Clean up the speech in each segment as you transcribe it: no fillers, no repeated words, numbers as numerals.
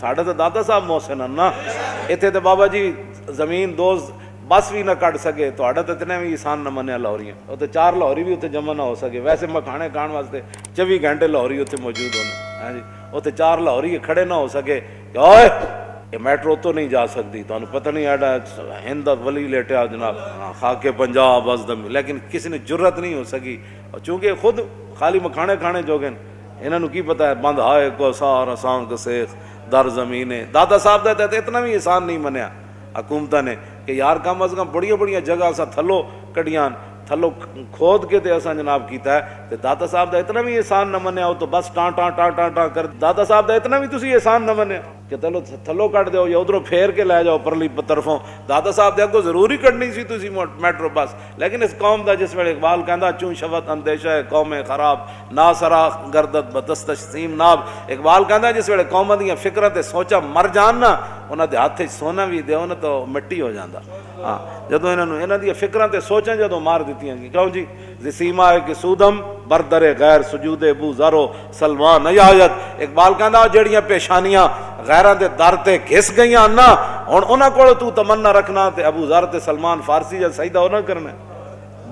ساڈا تو دادا صاحب محسن نا، اتنے تو بابا جی زمین دوز بس بھی نہ کٹ سکے، تو اتنے بھی احسان نہ منیا لاہوریاں، وہ تو 4 لاہوری بھی اتنے جمع نہ ہو سکے، ویسے میں کھانے کھان واسطے 24 گھنٹے لاہوری اتنے موجود ہونا، ہاں جی اتنے 4 لاہوری کھڑے نہ ہو سکے کہ اوئے یہ میٹرو تو نہیں جا سکتی، تو پتہ نہیں ایڈا ہند ولی لیٹیا جناب خاک پنجاب ازدم، لیکن کسی نے جرت نہیں ہو سکی، اور چونکہ خود خالی مکھانے کھانے جوگن، انہوں کی پتہ ہے بند ہائے کو سارا سانگ سیخ در زمینے، دادا صاحب دا اتنا بھی احسان نہیں منیا حکومتہ نے کہ یار کم از کم بڑی بڑی جگہ سا تھلو کڈیاں، تھلو کھود کے تے اساں جناب کیتا ہے، تے دادا صاحب دا اتنا بھی احسان نہ منیا، ہو تو بس ٹاں ٹاں ٹاں ٹاں ٹاں کر، دادا صاحب دا اتنا بھی تسی احسان نہ منیا کہ تھلو کٹ دیو یا ادھروں پھیر کے لے جاؤ پرلی طرفوں، دادا صاحب دے اگوں ضروری کڈنی سی تسی میٹرو بس، لیکن اس قوم دا جس ویلے اقبال کہندا چوں شوت اندیشہ ہے قوم خراب نا سرا گردت بتستشیم ناب، اقبال کہندا جس ویلے قوم دیاں فکراں تے سوچاں مر جان نا، انہاں دے ہاتھ وچ سونا بھی دیو نا تو مٹی ہو جاندا، ہاں جدوں انہاں دی فکراں تے سوچاں جدوں مار دتیاں کیوں جی زسیما ہے کہ سودم بردر غیر سجود ابو ذر و سلمان نیایت، اقبال کہندا جڑیاں پیشانیاں غیراں دے در تے گھس گئیاں نا، ہن انہاں کول تو تمنا رکھنا تے ابو ذر تے سلمان فارسی جا سجدہ انہاں کرنا،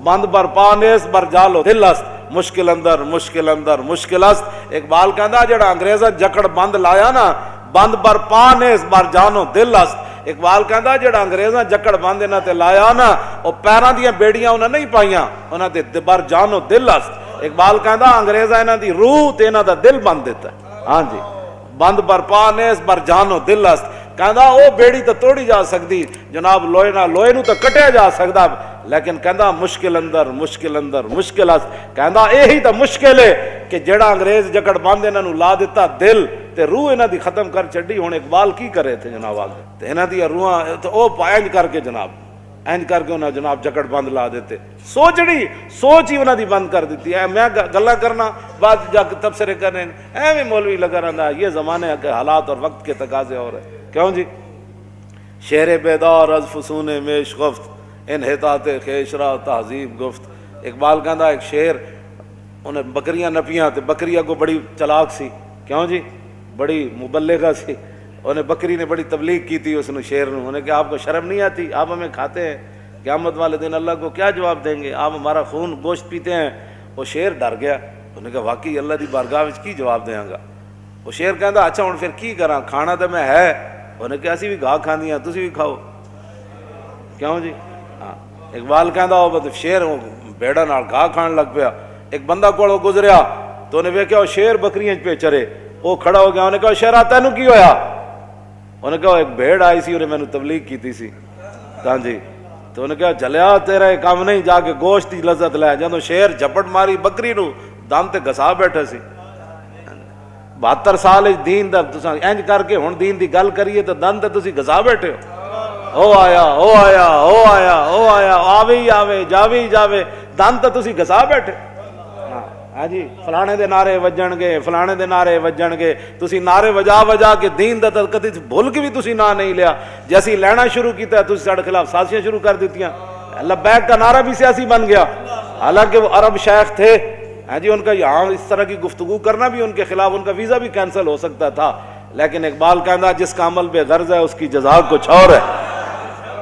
بند بر پانیس بر جالو دل است مشکل اندر مشکل اندر مشکل است، اقبال کہندا جڑا انگریزاں جکڑ بند لایا نا، بند بر پانیس بر جانو دل است، اقبال کہندا جڑا انگریزاں جکڑ بند انہاں تے لایا نا، او پیراں دیاں بیڑیاں انہاں نہیں پائیاں، انہاں تے بر جانو دل است، اقبال کہندا انگریزاں انہاں دی روح تے انہاں دا دل بند دیتا ہے، ہاں جی بند بر پانیس بر جانو دل است، کہندا او بیڑی تو توڑی جا سکتی جناب، لوہے نہ لوہے نو تو کٹیا جا سکدا، لیکن کہندا مشکل اندر مشکل اندر مشکل است، کہندا یہی تو مشکل ہے کہ جڑا انگریز جکڑ بند انہاں نو لا دیتا دل تے روح انہاں دی ختم کر چھڈی، ہن اقبال کی کرے تھے جناب آگے تے انہاں دی روحاں تے او پائنج کر کے جناب اینج کر کے انہاں جناب جکڑ بند لا دیتے، سوچڑی سوچ ہی انہاں دی بند کر دیتی ہے، میں گلاں کرنا بعد جا کے تبصرے کرنے ایویں مولوی لگا رہندا، یہ زمانے کے حالات اور وقت کے تقاضے اور ہے، کیوں جی شعر بیدار از فسون میش گفت انحطاط خیشرا تہذیب گفت، اقبال کہندا ایک شعر انہیں بکریاں نپیاں تے بکریاں کو بڑی چلاک سی، کیوں جی بڑی مبلغہ سی، انہیں بکری نے بڑی تبلیغ کی تھی اس نے شعر نے، انہیں کہ آپ کو شرم نہیں آتی، آپ ہمیں کھاتے ہیں، قیامت والے دن اللہ کو کیا جواب دیں گے، آپ ہمارا خون گوشت پیتے ہیں، وہ شعر ڈر گیا، انہیں کہا واقعی اللہ دی بارگاہ وچ کی جواب دیاں گا، وہ شعر کہندا اچھا ہن پھر کی کراں، کھانا تو میں ہے، انہیں کہا اسی بھی گاہ کھاندیاں تسی بھی کھاؤ، کیوں جی ہاں اقبال کہندا وہ شعر بیڑا نال گاہ کھان لگ پیا، ایک بندہ کول گزریا تو انہیں ویکھیا وہ شعر بکریاں پہ چرے، وہ کھڑا ہو گیا، انہیں کہا شعرا تینوں کی ہویا، انہیں کہا ایک بھیڑ آئی سی انہیں میں نے تبلیغ کیتی سی، ہاں جی تو انہیں کہا جلیا تیرا کام نہیں، جا کے گوشت دی لذت لے، جدوں شیر جھپٹ ماری بکری نو دم تے گھسا بیٹھے سی، 72 سال دین دا تساں انج کر کے ہن دین دی گل کریے تو دن تے تسی گھسا بیٹھے ہو، او آیا او آیا او آیا او آیا آوے ہی آوے جاوے ہی جاوے، دن تے تسی گھسا بیٹھے، ہاں جی فلانے دے نعرے وجن گے فلانے دے نعرے وجن گے، تسی نعرے وجا وجا کے دین دا کدی بھول کے بھی تسی نہ نہیں لیا، جیسی لینا شروع کیتا ہے تسی ساڈے خلاف سازشیں شروع کر دیتیاں، لبیک کا نعرہ بھی سیاسی بن گیا، حالانکہ وہ عرب شیخ تھے، ہاں جی ان کا یہاں اس طرح کی گفتگو کرنا بھی ان کے خلاف، ان کا ویزا بھی کینسل ہو سکتا تھا، لیکن اقبال کہندا جس کا عمل بے غرض ہے اس کی جزا کچھ اور ہے،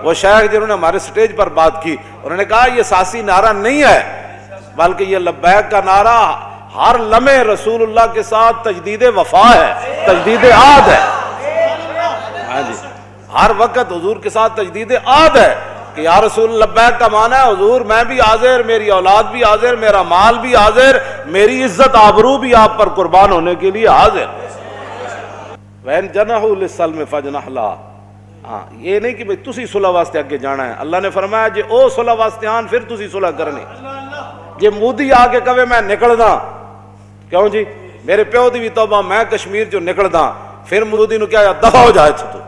وہ شیخ جنہوں نے ہمارے سٹیج پر بات کی انہوں نے کہا یہ سیاسی نعرہ نہیں ہے بلکہ یہ لبیک کا نعرہ ہر لمحے رسول اللہ کے ساتھ تجدید وفا ہے، تجدید عہد ہے، ہاں جی ہر وقت حضور کے ساتھ تجدید عہد ہے کہ یا رسول لبیک کا معنی ہے حضور میں بھی حاضر، میری اولاد بھی حاضر، میرا مال بھی حاضر، میری عزت آبرو بھی آپ پر قربان ہونے کے لیے حاضر، وَإِن جَنَحُوا لِلسَّلْمِ فَاجْنَحْ لَهَا، ہاں یہ نہیں کہ بھئی تسی صلح واسطے اگے جانا ہے، اللہ نے فرمایا جے او صلح واسطے آن پھر تسی صلح کرنی، جے مودی آ کے کہے میں نکلدا، کیوں جی میرے پیو دی بھی توبہ میں کشمیر جو نکلدا، پھر مودی نو کیا دفع ہو جائے تو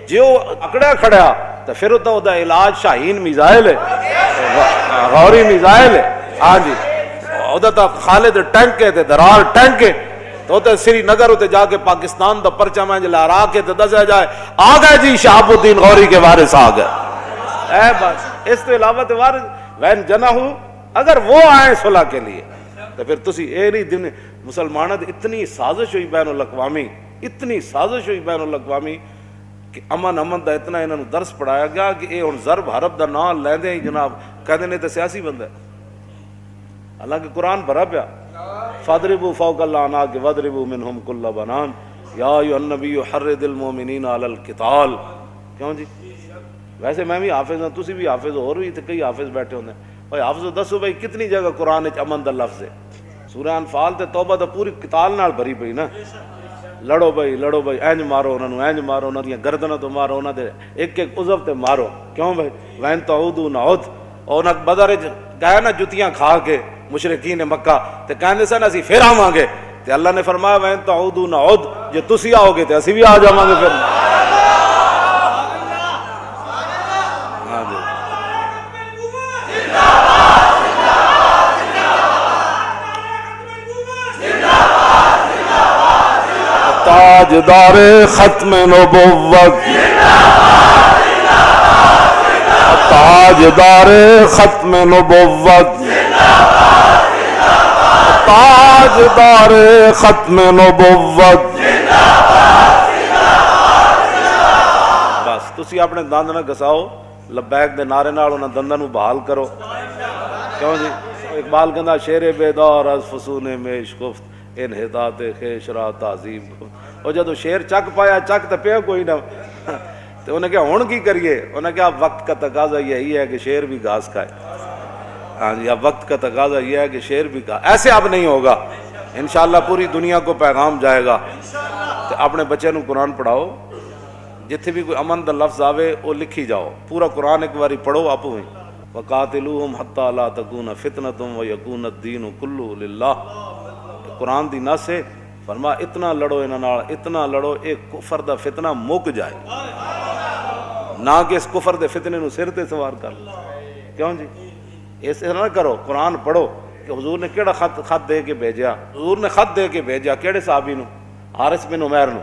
جے وہ اکڑا کھڑیا تو پھر تو دا علاج شاہین میزائل ہے، غوری میزائل ہے، ہاں جی وہ تو خالد ٹینک ہے درار ٹینک ہے، تو تے سری نگر ہوتے جا کے پاکستان دا پرچہ میں لہرا کے دسیا جائے آ گئے جی شہاب الدین غوری کے وارث آ گئے، اے بس اس تو علاوہ تو وارث وین جناحو، اگر وہ آئیں صلح کے لیے تو پھر تسی اے نہیں دن مسلمانوں اتنی سازش ہوئی بین الاقوامی، اتنی سازش ہوئی بین الاقوامی کہ امن دا اتنا انہوں نے درس پڑھایا گیا کہ یہ ہن ضرب حرب دا نام لیندے ہی جناب کہتے ہیں تو سیاسی بندہ ہے، حالانکہ قرآن بھرا پیا فَاضْرِبُوا فَوْقَ الْأَعْنَاقِ وَاضْرِبُوا مِنْهُمْ كُلَّ بَنَانٍ يَا أَيُّهَا النَّبِيُّ حَرِّضِ الْمُؤْمِنِينَ عَلَى الْقِتَالِ۔ کیوں جی؟ ویسے میں بھی حافظ ہوں، تسی بھی حافظ ہو، اور بھی کئی حافظ بیٹھے ہوندے ہیں۔ بھائی حافظ دسو بھائی کتنی جگہ قرآن وچ امن دا لفظ ہے؟ سورہ انفال تے توبہ تے پوری قتال نال بھری پئی نا، لڑو بھائی لڑو بھائی، اینج مارو انہاں نوں، اینج مارو انہاں دیاں گردناں تو مارو، انہاں دے ایک ایک عضو تے مارو۔ کیوں بھائی؟ وَإِن تَعُودُوا نَعُدْ، اور انہاں بدر وچ گئے نا جتیاں کھا کے مشرکین مکہ تے کہندے سن اسی پھر آواں گے، تے اللہ نے فرمایا وَإِن تَعُودُوا نَعُدْ، جے تسی آؤ گے تے اسی بھی آ جاواں گے پھر۔ تاجدار ختم نبوت، تاجدار ختم نبوت، تاجدار ختم نبوت۔ بس تسی اپنے دند نہ گساؤ، لبیک دے نعرے نال انہاں دنداں نوں بحال کرو۔ کیوں جی؟ اقبال کہندا شیر بیدار از فسون میش گفت انحطاط خیش را تعظیم۔ اور جدو شیر چک پایا، چک تو پیا کوئی نہ، تو انہیں کہا ہون کی کریے؟ انہیں کہا وقت کا تقاضا یہی ہے کہ شیر بھی گھاس کھائے۔ ہاں جی، اب وقت کا تقاضا یہ ہے کہ شیر بھی کھائے۔ ایسے اب نہیں ہوگا، انشاءاللہ پوری دنیا کو پیغام جائے گا۔ تو اپنے بچے نو قرآن پڑھاؤ، جتھے بھی کوئی امن دا لفظ آوے وہ لکھی جاؤ، پورا قرآن ایک باری پڑھو آپ ہوئیں۔ وَقَاتِلُوهُمْ حَتَّى لَا تَكُونَ فِتْنَةٌ وَيَكُونَ الدِّينُ كُلُّهُ لِلَّهِ۔ قرآن دی نص ہے، فرما اتنا لڑو انہاں نال، اتنا لڑو ایک کفر دا فتنہ مک جائے، نہ کہ اس کفر دے فتنے نو سر تے سوار کر لو۔ کیوں جی؟ ایسے نہ کرو، قرآن پڑھو کہ حضور نے کیڑا خط دے کے بھیجا؟ حضور نے خط دے کے بھیجا کیڑے صحابی نو؟ حارث بن عمیر نو،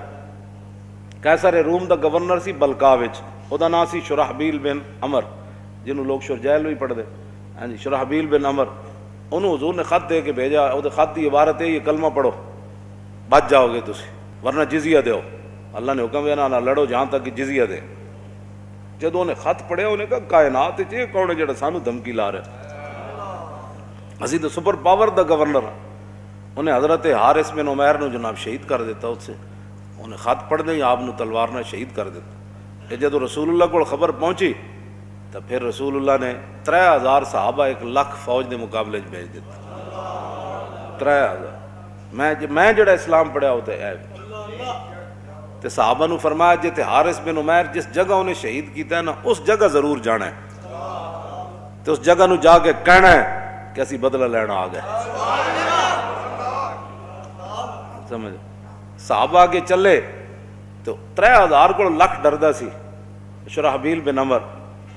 قیصر روم دا گورنر سی بلقا وچ، او دا نام سی شرحبیل بن عمر، جنوں لوگ شرجیل بھی پڑھ دے، ہاں جی، شرحبیل بن عمر، انہوں حضور نے خط دے کے بھیجا، او دے خط دی عبارت ہے یہ کلمہ پڑھو بچ جاؤ گے تسی، ورنہ جزیہ دیو۔ اللہ نے حکم دیا نہ لڑو جہاں تک کہ جزیہ دے۔ جدوں نے خط پڑھیا انہیں کہا کائنات وچ یہ کون ہے جڑا سانو دھمکی لا رہا؟ اسی تو سپر پاور دا گورنر ہاں۔ انہیں حضرت حارث بن عمیر نو جناب شہید کر دیتا، اس سے انہیں خط پڑھ دیں آپ نو تلوار نہ شہید کر دیتا۔ جدوں رسول اللہ کو خبر پہنچی تو پھر رسول اللہ نے 3000 صحابہ 1,00,000 فوج دے مقابلے بھیج دیتا۔ 3000 میں جڑا اسلام پڑھیا ہوتا ہے تے صحابہ نو فرمایا جے حارث بن عمیر جس جگہ انہیں شہید کیتا ہے نا اس جگہ ضرور جانا ہے، تے اس جگہ نو جا کے کہنا ہے کہ اسی بدلہ لینا آ گئے۔ سمجھ؟ صحابہ آگے چلے تو 3000 کو لکھ ڈردا سی۔ شرحبیل بن عمر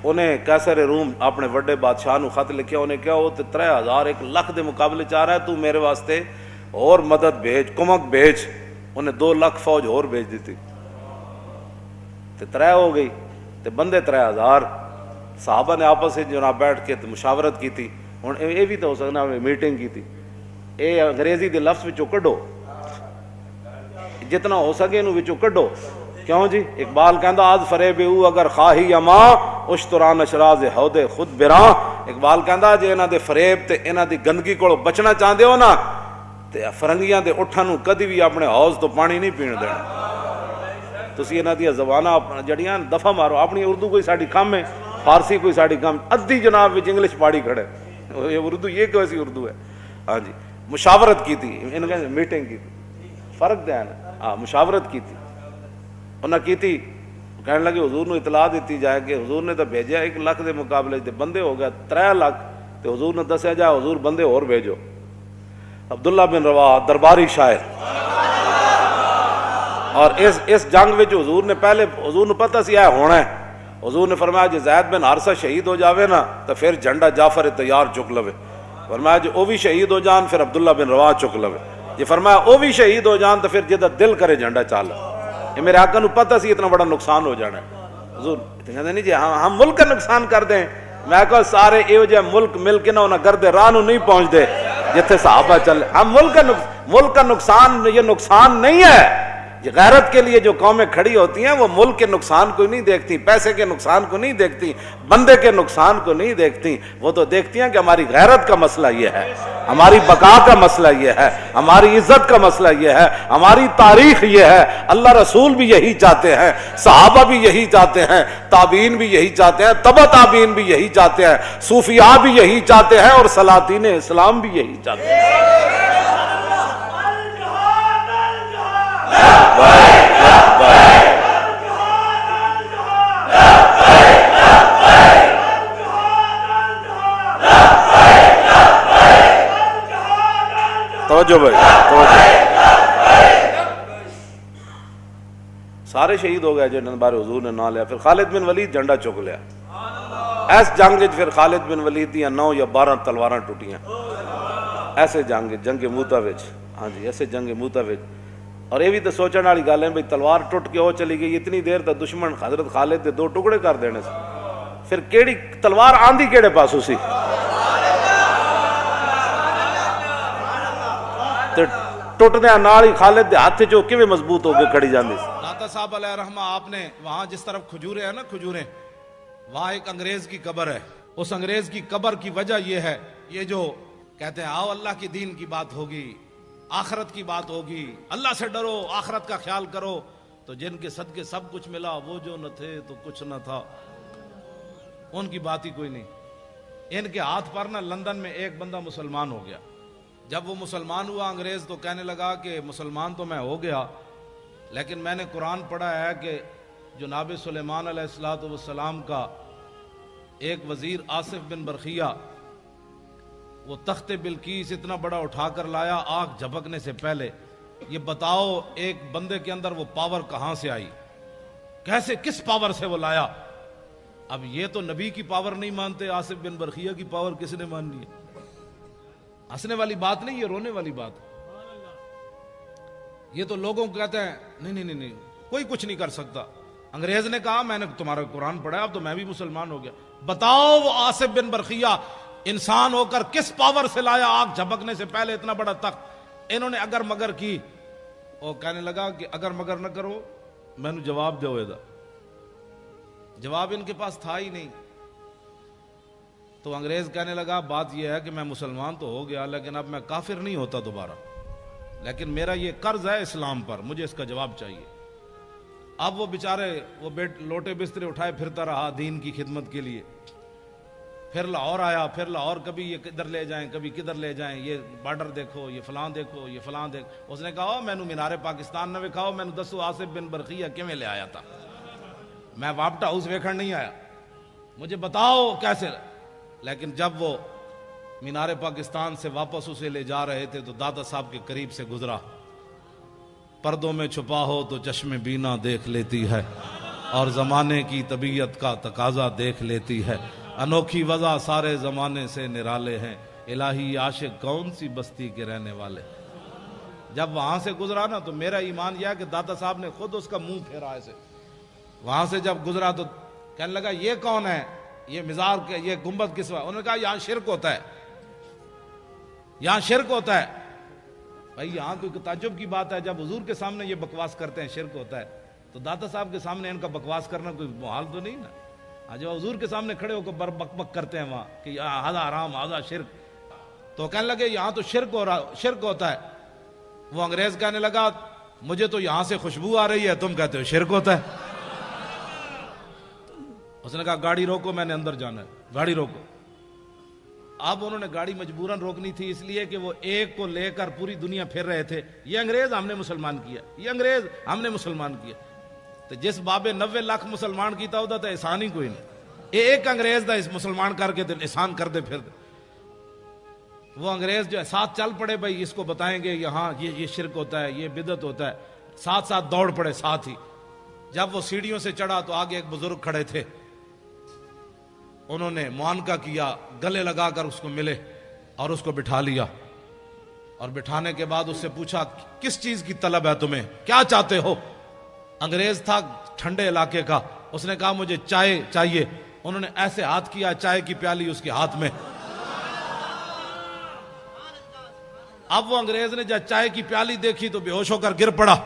انہیں قیصر روم اپنے وڈے بادشاہ نو خط لکھیا، انہیں کہا وہ 3000 1,00,000 دے مقابلے چاہ رہا ہے، تو میرے واسطے اور مدد بھیج، کمک بھیج۔ انہیں 2,00,000 فوج اور بھیج دیتی، تے 3 ہو گئی، تے بندے 3000۔ صحابہ نے آپس سے جناب بیٹھ کے مشاورت کی تھی، ہن یہ بھی تو ہو سکنا میٹنگ کی تھی، اے انگریزی دے لفظ وچوں کڈو، جتنا ہو سکے انہوں وچوں کڈو۔ کیوں جی؟ اقبال کہندا آج فریب او اگر خواہی اما اشتران اشراز ہودے خود براں۔ اقبال کہندا جے انہاں دے فریب تے انہاں دی گندگی کولوں بچنا چاہندے ہو نا تے فرنگیاں دے اٹھاں نوں کدی بھی اپنے حوض تو پانی نہیں پین دینا۔ تسی انہاں دی زباناں جڑیاں دفع مارو، اپنی اردو کوئی ساڈی کم ہے، فارسی کوئی ساڈی کم، ادھی جناب وچ انگلش پاڑی کھڑے، یہ اردو یہ کیسی اردو ہے؟ ہاں جی، مشاورت کی تھی، ان کا میٹنگ کی تھی، فرق دیا نا، ہاں مشاورت کی تھی، انہاں کی تھی، کہنے لگے حضور نو اطلاع دیتی جائے کہ حضور نے تو بھیجا 1,00,000 دے مقابلے تے بندے ہو گیا 3,00,000، تے حضور نے دسیا جائے حضور بندے اور بھیجو۔ عبداللہ بن رواحہ درباری شاعر، اور اس جنگ وچ حضور نے پہلے حضور نے پتہ سی ہے ہونا ہے، حضور نے فرمایا جے زید بن حارثہ شہید ہو جاوے نا تو پھر جھنڈا جعفر تیار چک لوے، فرمایا جے او بھی شہید ہو جان پھر عبداللہ بن رواحہ چک لوے، جے فرمایا او بھی شہید ہو جان تو پھر جدا دل کرے جھنڈا چال۔ یہ میرے آقا نو پتہ سی اتنا بڑا نقصان ہو جانا ہے۔ حضور کہتے نہیں جی ہم ملک کا نقصان کر دیں، میں کہا سارے ایو جے ملک مل کے نہ انہاں گردے راہ نو نہیں پہنچ دے جتھے صحابہ چلے۔ ہم ملک کا نقصان یہ نقصان نہیں ہے غیرت کے لیے جو قومیں کھڑی ہوتی ہیں وہ ملک کے نقصان کو نہیں دیکھتی، پیسے کے نقصان کو نہیں دیکھتی، بندے کے نقصان کو نہیں دیکھتی، وہ تو دیکھتی ہیں کہ ہماری غیرت کا مسئلہ یہ ہے، ہماری بقا کا مسئلہ یہ ہے، ہماری عزت کا مسئلہ یہ ہے، ہماری تاریخ یہ ہے۔ اللہ رسول بھی یہی چاہتے ہیں، صحابہ بھی یہی چاہتے ہیں، تابعین بھی یہی چاہتے ہیں، تبع تابعین بھی یہی چاہتے ہیں، صوفیاء بھی یہی چاہتے ہیں، اور سلاطین اسلام بھی یہی چاہتے ہیں۔ توجہ بھائی، سارے شہید ہو گئے جو بار حضور نے نہ لیا۔ پھر خالد بن ولید جھنڈا چک لیا، ایس جنگ پھر خالد بن ولید دیا 9 یا 12 تلواراں ٹوٹیاں، ایسے جنگ موتا وچ، ہاں جی ایسے جنگ موتا وچ۔ اور یہ بھی تو سوچنے والی گل ہے بھائی تلوار ٹوٹ کے وہ چلی گئی، اتنی دیر تک دشمن حضرت خالد دے 2 ٹکڑے کر دینے سے، پھر کیڑی تلوار آندھی کیڑے پاسوں سی؟ ٹوٹدے نال ہی خالد دے ہاتھ جو کیویں مضبوط ہو کے کھڑی جاندی سی۔ داتا صاحب علیہ رحمہ آپ نے وہاں جس طرف کھجوریں ہیں نا، کھجوریں، وہاں ایک انگریز کی قبر ہے، اس انگریز کی قبر کی وجہ یہ ہے، یہ جو کہتے ہیں آؤ اللہ کی دین کی بات ہوگی، آخرت کی بات ہوگی، اللہ سے ڈرو، آخرت کا خیال کرو، تو جن کے صدقے سب کچھ ملا، وہ جو نہ تھے تو کچھ نہ تھا، ان کی بات ہی کوئی نہیں۔ ان کے ہاتھ پر نہ لندن میں ایک بندہ مسلمان ہو گیا۔ جب وہ مسلمان ہوا انگریز تو کہنے لگا کہ مسلمان تو میں ہو گیا، لیکن میں نے قرآن پڑھا ہے کہ جناب سلیمان علیہ السلام کا ایک وزیر آصف بن برخیہ وہ تخت بلقیس اتنا بڑا اٹھا کر لایا آنکھ جھپکنے سے پہلے۔ یہ بتاؤ ایک بندے کے اندر وہ پاور کہاں سے آئی، کیسے، کس پاور سے وہ لایا؟ اب یہ تو نبی کی پاور نہیں مانتے، آصف بن برخیہ کی پاور کس نے ماننی ہے؟ ہنسنے والی بات نہیں، یہ رونے والی بات۔ یہ تو لوگوں کو کہتے ہیں نہیں کوئی کچھ نہیں کر سکتا۔ انگریز نے کہا میں نے تمہارا قرآن پڑھا اب تو میں بھی مسلمان ہو گیا۔ بتاؤ وہ آصف بن برخیہ انسان ہو کر کس پاور سے لایا آنکھ جھپکنے سے پہلے اتنا بڑا تخت؟ انہوں نے اگر مگر کی، اور کہنے لگا کہ اگر مگر نہ کرو میں نے جواب دو، جواب ان کے پاس تھا ہی نہیں۔ تو انگریز کہنے لگا بات یہ ہے کہ میں مسلمان تو ہو گیا لیکن اب میں کافر نہیں ہوتا دوبارہ، لیکن میرا یہ قرض ہے اسلام پر، مجھے اس کا جواب چاہیے۔ اب وہ بیچارے وہ لوٹے بسترے اٹھائے پھرتا رہا دین کی خدمت کے لیے۔ پھر لاہور آیا، پھر لاہور کبھی یہ کدھر لے جائیں کبھی کدھر لے جائیں، یہ بارڈر دیکھو، یہ فلاں دیکھو، یہ فلاں دیکھو۔ اس نے کہا میں نے مینار پاکستان نہ وکھاؤ، میں نے دسو آصف بن برخیہ کیویں لے آیا تھا، میں واپٹا ہاؤس ویکھن نہیں آیا، مجھے بتاؤ کیسے۔ لیکن جب وہ مینار پاکستان سے واپس اسے لے جا رہے تھے تو دادا صاحب کے قریب سے گزرا۔ پردوں میں چھپا ہو تو چشم بینا دیکھ لیتی ہے، اور زمانے کی طبیعت کا تقاضا دیکھ لیتی ہے، انوکھی وضع سارے زمانے سے نرالے ہیں، الہی عاشق کون سی بستی کے رہنے والے۔ جب وہاں سے گزرا نا تو میرا ایمان یہ ہے کہ دادا صاحب نے خود اس کا منہ پھیرا ایسے۔ وہاں سے جب گزرا تو کہنے لگا یہ کون ہے، یہ مزار کے یہ گنبد کس وقت؟ انہوں نے کہا یہاں شرک ہوتا ہے، یہاں شرک ہوتا ہے۔ بھائی یہاں کوئی تعجب کی بات ہے، جب حضور کے سامنے یہ بکواس کرتے ہیں شرک ہوتا ہے، تو داتا صاحب کے سامنے ان کا بکواس کرنا کوئی محال تو نہیں نا۔ جب حضور کے سامنے کھڑے ہو کر بک بک کرتے ہیں وہاں کہ ہذا حرام ہذا شرک، تو کہنے لگے یہاں تو شرک ہوتا ہے۔ وہ انگریز کہنے لگا مجھے تو یہاں سے خوشبو آ رہی ہے، تم کہتے ہو شرک ہوتا ہے۔ اس نے کہا گاڑی روکو، میں نے اندر جانا ہے، گاڑی روکو۔ اب انہوں نے گاڑی مجبوراً روکنی تھی، اس لیے کہ وہ ایک کو لے کر پوری دنیا پھر رہے تھے، یہ انگریز ہم نے مسلمان کیا، یہ انگریز ہم نے مسلمان کیا۔ تو جس بابے 90 لاکھ مسلمان کیتا ہوتا تو احسان ہی کوئی نہیں، ایک انگریز دا اس مسلمان کر کے احسان کر دے پھر دے۔ وہ انگریز جو ہے ساتھ چل پڑے، بھائی اس کو بتائیں گے یہاں یہ شرک ہوتا ہے، یہ بدعت ہوتا ہے، ساتھ ساتھ دوڑ پڑے ساتھ ہی۔ جب وہ سیڑھیوں سے چڑھا تو آگے ایک بزرگ کھڑے تھے، انہوں نے معانقہ کیا، گلے لگا کر اس کو ملے اور اس کو بٹھا لیا، اور بٹھانے کے بعد اس سے پوچھا کس چیز کی طلب ہے تمہیں، کیا چاہتے ہو؟ انگریز تھا ٹھنڈے علاقے کا، اس نے کہا مجھے چائے چاہیے۔ انہوں نے ایسے ہاتھ کیا، چائے کی پیالی اس کے ہاتھ میں۔ اب وہ انگریز نے جب چائے کی پیالی دیکھی تو بے ہوش ہو کر گر پڑا۔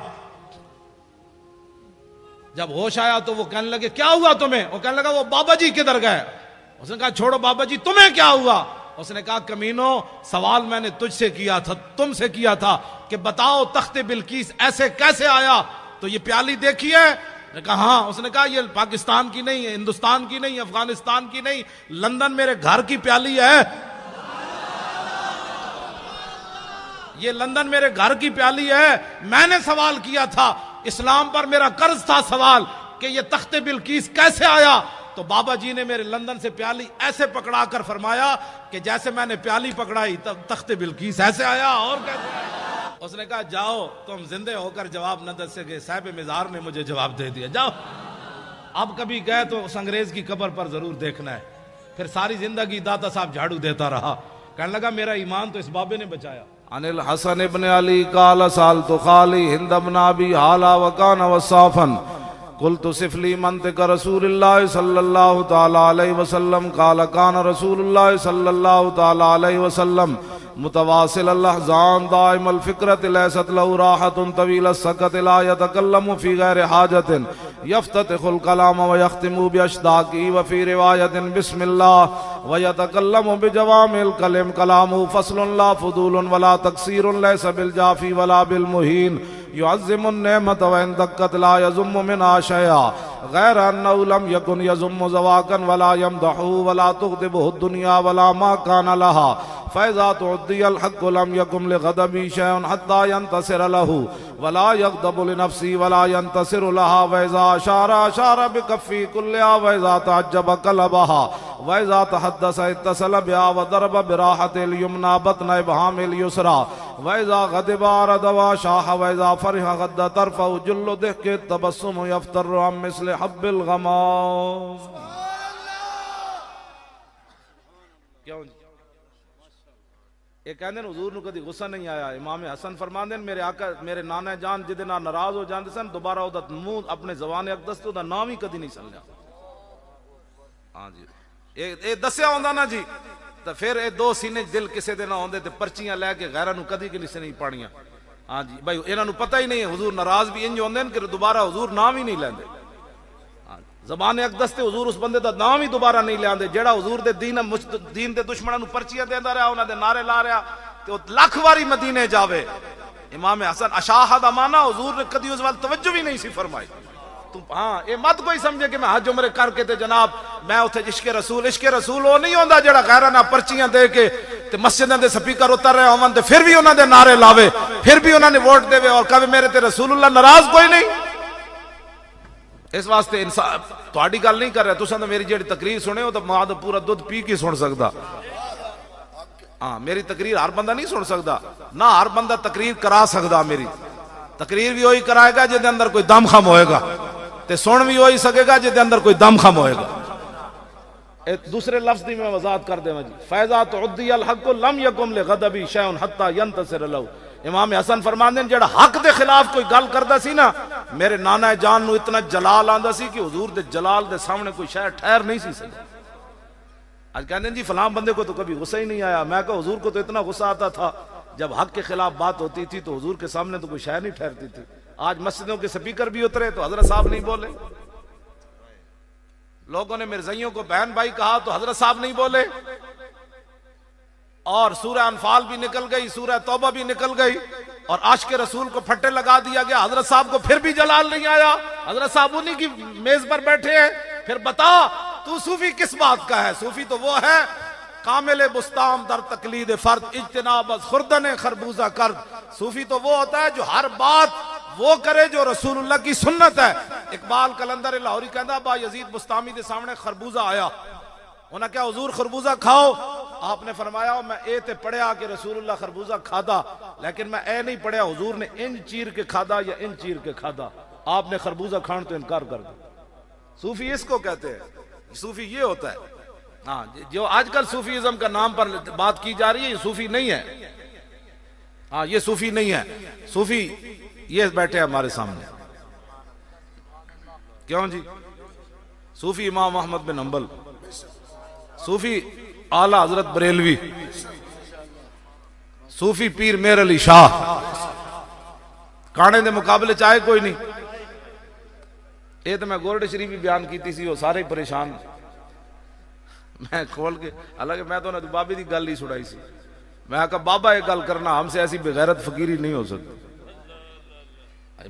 جب ہوش آیا تو وہ کہنے لگے کیا ہوا تمہیں؟ وہ کہنے لگا وہ بابا جی کدھر گئے؟ اس نے کہا چھوڑو بابا جی، تمہیں کیا ہوا؟ اس نے کہا کمینو، سوال میں نے تجھ سے کیا تھا، تم سے کیا تھا کہ بتاؤ تخت بلقیس ایسے کیسے آیا؟ تو یہ پیالی دیکھی ہے؟ نے کہا ہاں۔ اس نے کہا یہ پاکستان کی نہیں ہے، ہندوستان کی نہیں، افغانستان کی نہیں، لندن میرے گھر کی پیالی ہے، یہ لندن میرے گھر کی پیالی ہے۔ میں نے سوال کیا تھا، اسلام پر میرا قرض تھا سوال کہ یہ تخت بلقیس کیسے آیا؟ تو بابا جی نے میرے لندن سے پیالی ایسے پکڑا کر فرمایا کہ جیسے میں نے پیالی پکڑائی تخت بلقیس ایسے آیا اور کیسے آیا؟ اس نے کہا جاؤ، تم زندے ہو کر جواب نہ دے سکے، صاحب مزار نے مجھے جواب دے دیا، جاؤ۔ اب کبھی گئے تو اس انگریز کی قبر پر ضرور دیکھنا ہے۔ پھر ساری زندگی داتا صاحب جھاڑو دیتا رہا، کہنے لگا میرا ایمان تو اس بابے نے بچایا۔ عن الحسن ابن علی قال سألت خالي هند بن ابي حالا وكان وصافا قلت صف لي منطق رسول الله صلى الله تعالى عليه وسلم قال كان رسول الله صلى الله تعالى عليه وسلم متواصل الاحزان دائم الفكرة ليست له راحة طويل السكت لا يتكلم في غير حاجة يفتتح الكلام ويختم بأشداقه وفي رواية بسم الله ويتكلم بجوامع الكلم كلامه فصل لا فضول ولا تقصير ليس بالجافي ولا بالمهين يعظم النعمة وإن دقت لا يذم منها شيئا غير أنه لم يكن يذم زواكا ولا يمدحه ولا تغضبه الدنيا ولا ما كان لها فإذا تعدي الحق لم يكن لغضبه شيء حتى ينتصر له ولا يغضب لنفسه ولا ينتصر لها وإذا أشار بكفه كلها وإذا تعجب قلبها وإذا تحدث اتصل بها وضرب براحة اليمنى بطن إبهام اليسرى وإذا غضب أعرض وشاح وإذا فرح غض طرفه جل ضحك التبسم يفتر عن مثل حب الغمام۔ کیوں یہ کہندے حضور نو کدی غصہ نہیں آیا۔ امام حسن فرماندے میرے آقا میرے نانا جان جدے نال ناراض ہو جاندے سن دوبارہ او دا منہ اپنے زبان اقدس تو دا نام ہی کدی نہیں سنیا۔ ہاں جی اے دسیا ہوندا نا جی تے پھر اے دو سینے دل کسے دے نہ ہوندے تے پرچیاں لے کے غیراں نو کدی کسے نہیں پاڑیاں۔ ہاں جی بھائی انہاں نو پتہ ہی نہیں ہے حضور ناراض بھی انج ہوندے کہ دوبارہ حضور نام ہی نہیں لیندے۔ زبان اقدس تے حضور اس بندے دا نام ہی دوبارہ نہیں لیاندے جیڑا حضور دے دین دے دشمناں نو پرچیاں دیندا رہیا، انہاں دے نعرے لا رہیا تے او لاکھ واری مدینے جاوے۔ امام حسن اشاہد امانہ حضور نے کدی اس وال توجہ بھی نہیں سی فرمائی۔ تو ہاں اے مت کوئی سمجھے کہ میں حج عمرے کر کے تے جناب میں اوتھے عشق رسول او نہیں ہوندا جیڑا غیراں نال پرچیاں دے کے تے مسجداں دے سپیکر اتر رہے ہون تے پھر بھی انہاں دے نعرے لاوے، پھر بھی انہاں نے ووٹ دے اور کہے میرے تے رسول اللہ ناراض کوئی نہیں۔ اس واسطے انسان تہاڈی گل نہیں کر رہا، تساں تے میری جیڑی تقریر سنے ہو تے ماں دا پورا دودھ پی کے سن سکدا۔ ہاں میری تقریر ہر بندہ نہیں سن سکدا، نہ ہر بندہ تقریر کرا سکدا۔ میری تقریر بھی وہی کرائے گا جے دے اندر کوئی دم خم ہوئے گا تے سن بھی وہی سکے گا جے دے اندر کوئی دم خم ہوئے گا۔ ایک دوسرے لفظ دی میں وضاحت کر دے جی، فیضا تعدی الحق لم یکم لغضبی شیء حتی ینتصر له۔ امام حسن فرماندے جڑا حق دے خلاف کوئی گل کردا سی نا میرے نانا جان نو اتنا جلال آندا سی کہ حضور دے جلال دے سامنے کوئی شے ٹھہر نہیں سی سکتی۔ آج کہتے ہیں جی فلاں بندے کو تو کبھی غصہ ہی نہیں آیا، میں کہا حضور کو تو اتنا غصہ آتا تھا جب حق کے خلاف بات ہوتی تھی تو حضور کے سامنے تو کوئی شے نہیں ٹھہرتی تھی۔ آج مسجدوں کے سپیکر بھی اترے تو حضرت صاحب نہیں بولے، لوگوں نے مرزائیوں کو بہن بھائی کہا تو حضرت صاحب نہیں بولے، اور سورہ انفال بھی نکل گئی، سورہ توبہ بھی نکل گئی، اور عاشق رسول کو پھٹے لگا دیا گیا، حضرت صاحب کو پھر بھی جلال نہیں آیا۔ حضرت صاحب انہی کی میز پر بیٹھے ہیں، پھر بتا تو صوفی کس بات کا ہے؟ صوفی تو وہ ہے کامل بستام در تقلید فرد اجتناب از خوردن خربوزہ کرد۔ صوفی تو وہ ہوتا ہے جو ہر بات وہ کرے جو رسول اللہ کی سنت ہے۔ اقبال قلندر لاہوری کہندا با یزید بستامی دے سامنے خربوزہ آیا، انہاں کیا حضور خربوزہ کھاؤ؟ آپ نے فرمایا میں اے تے پڑھیا کہ رسول اللہ خربوزہ کھادا، لیکن میں اے نہیں پڑھیا حضور نے ان چیر کے کھادا یا ان چیر کے کھادا۔ آپ نے خربوزہ کھان تو انکار کر دیا۔ صوفی اس کو کہتے ہیں، صوفی یہ ہوتا ہے۔ ہاں جو آج کل صوفیزم کا نام پر بات کی جا رہی ہے یہ صوفی نہیں ہے۔ ہاں یہ صوفی نہیں ہے، صوفی یہ بیٹھے ہمارے سامنے۔ کیوں جی؟ صوفی امام احمد بن حنبل، صوفی اعلیٰ حضرت بریلوی، صوفی پیر میر علی شاہ، کانے دے مقابلے چاہے کوئی نہیں۔ یہ تو میں گولڈ شریف بھی بیان کیتی سی، وہ سارے پریشان میں کھول کے، حالانکہ میں تو انہیں بابے دی گل ہی سنائی سی، میں کہا بابا یہ گل کرنا ہم سے ایسی بغیرت فقیری نہیں ہو سکتی۔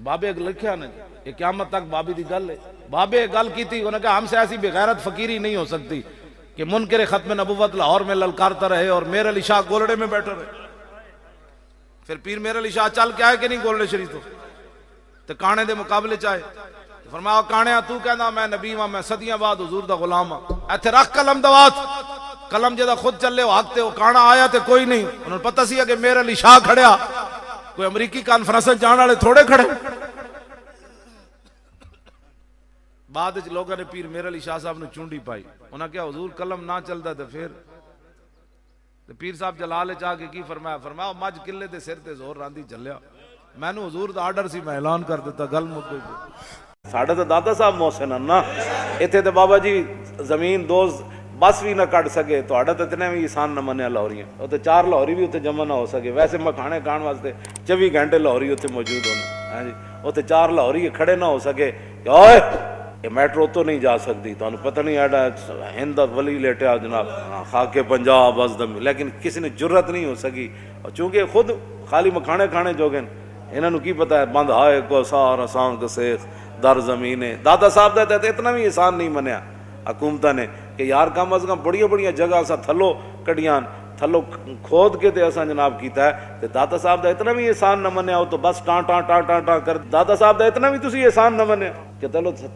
بابے لکھیا نا یہ قیامت تک بابی دی گل ہے، بابے گل کی تھی، انہوں نے کہا ہم سے ایسی بغیرت فقیری نہیں ہو سکتی کہ منکر ختم نبوت لاہور میں للکارتا رہے اور میر علی شاہ گولڑے میں بیٹھا رہے۔ پھر پیر میر علی شاہ چل کے آئے کہ نہیں گولڑے شریف تو کانے دے مقابلے چاہے، فرمایا کانیا تو کہنا میں نبی ہاں، میں صدیاں بعد حضور دا غلام ہاں، ایتھے رکھ قلم دوات، قلم جدا خود چلے وہ حق تے وہ کانا آیا تے کوئی نہیں، انہوں نے پتہ سی کہ میر علی شاہ کھڑیا، کوئی امریکی کانفرنس جان والے تھوڑے کھڑے۔ بعد لوگوں نے پیر میر علی شاہ صاحب نے چونڈی پائی، انہوں نے کہا حضور قلم نہ چلتا تو پھر پیر صاحب جلال چاہ کے کی فرمایا، فرمایا مجھ قلعے دے سر تے زور راندی چلیا، میں نے حضور دا آرڈر سی میں اعلان کر دیتا، گل مک گئی۔ ساڑھے تو دادا صاحب محسن نا اتنے تو بابا جی زمین دوز بس بھی نہ کٹ سکے تو اتنے بھی احسان نہ منیا لاہوری ہیں، اتنے 4 لاہوری بھی اتنے جمع نہ ہو سکے، ویسے میں کھانے کھان واسطے 24 گھنٹے لاہوری اتنے موجود ہونے ہاں جی، اتنے 4 لاہوری کھڑے نہ ہو سکے کہ اوئے یہ میٹرو تو نہیں جا سکتی، تو پتہ نہیں ایڈا ہند ولی لیٹیا جناب خاک پنجاب ازدم، لیکن کسی نے جرت نہیں ہو سکی، اور چونکہ خود خالی مکھانے کھانے جوگن انہوں نے کی پتہ ہے بند ہائے کو سار آسان کو سیخ در زمینے۔ دادا صاحب دا اتنا بھی احسان نہیں منیا حکومتہ نے کہ یار کم از کم بڑی بڑی جگہ سا تھلو کڑیاں تھلو کھود کے تے اساں جناب کیتا ہے، تے دادا صاحب دا اتنا بھی احسان نہ منیا، وہ تو بس ٹان ٹان ٹان ٹان ٹان کر، دادا صاحب دا اتنا بھی تسی احسان نہ منیا کہ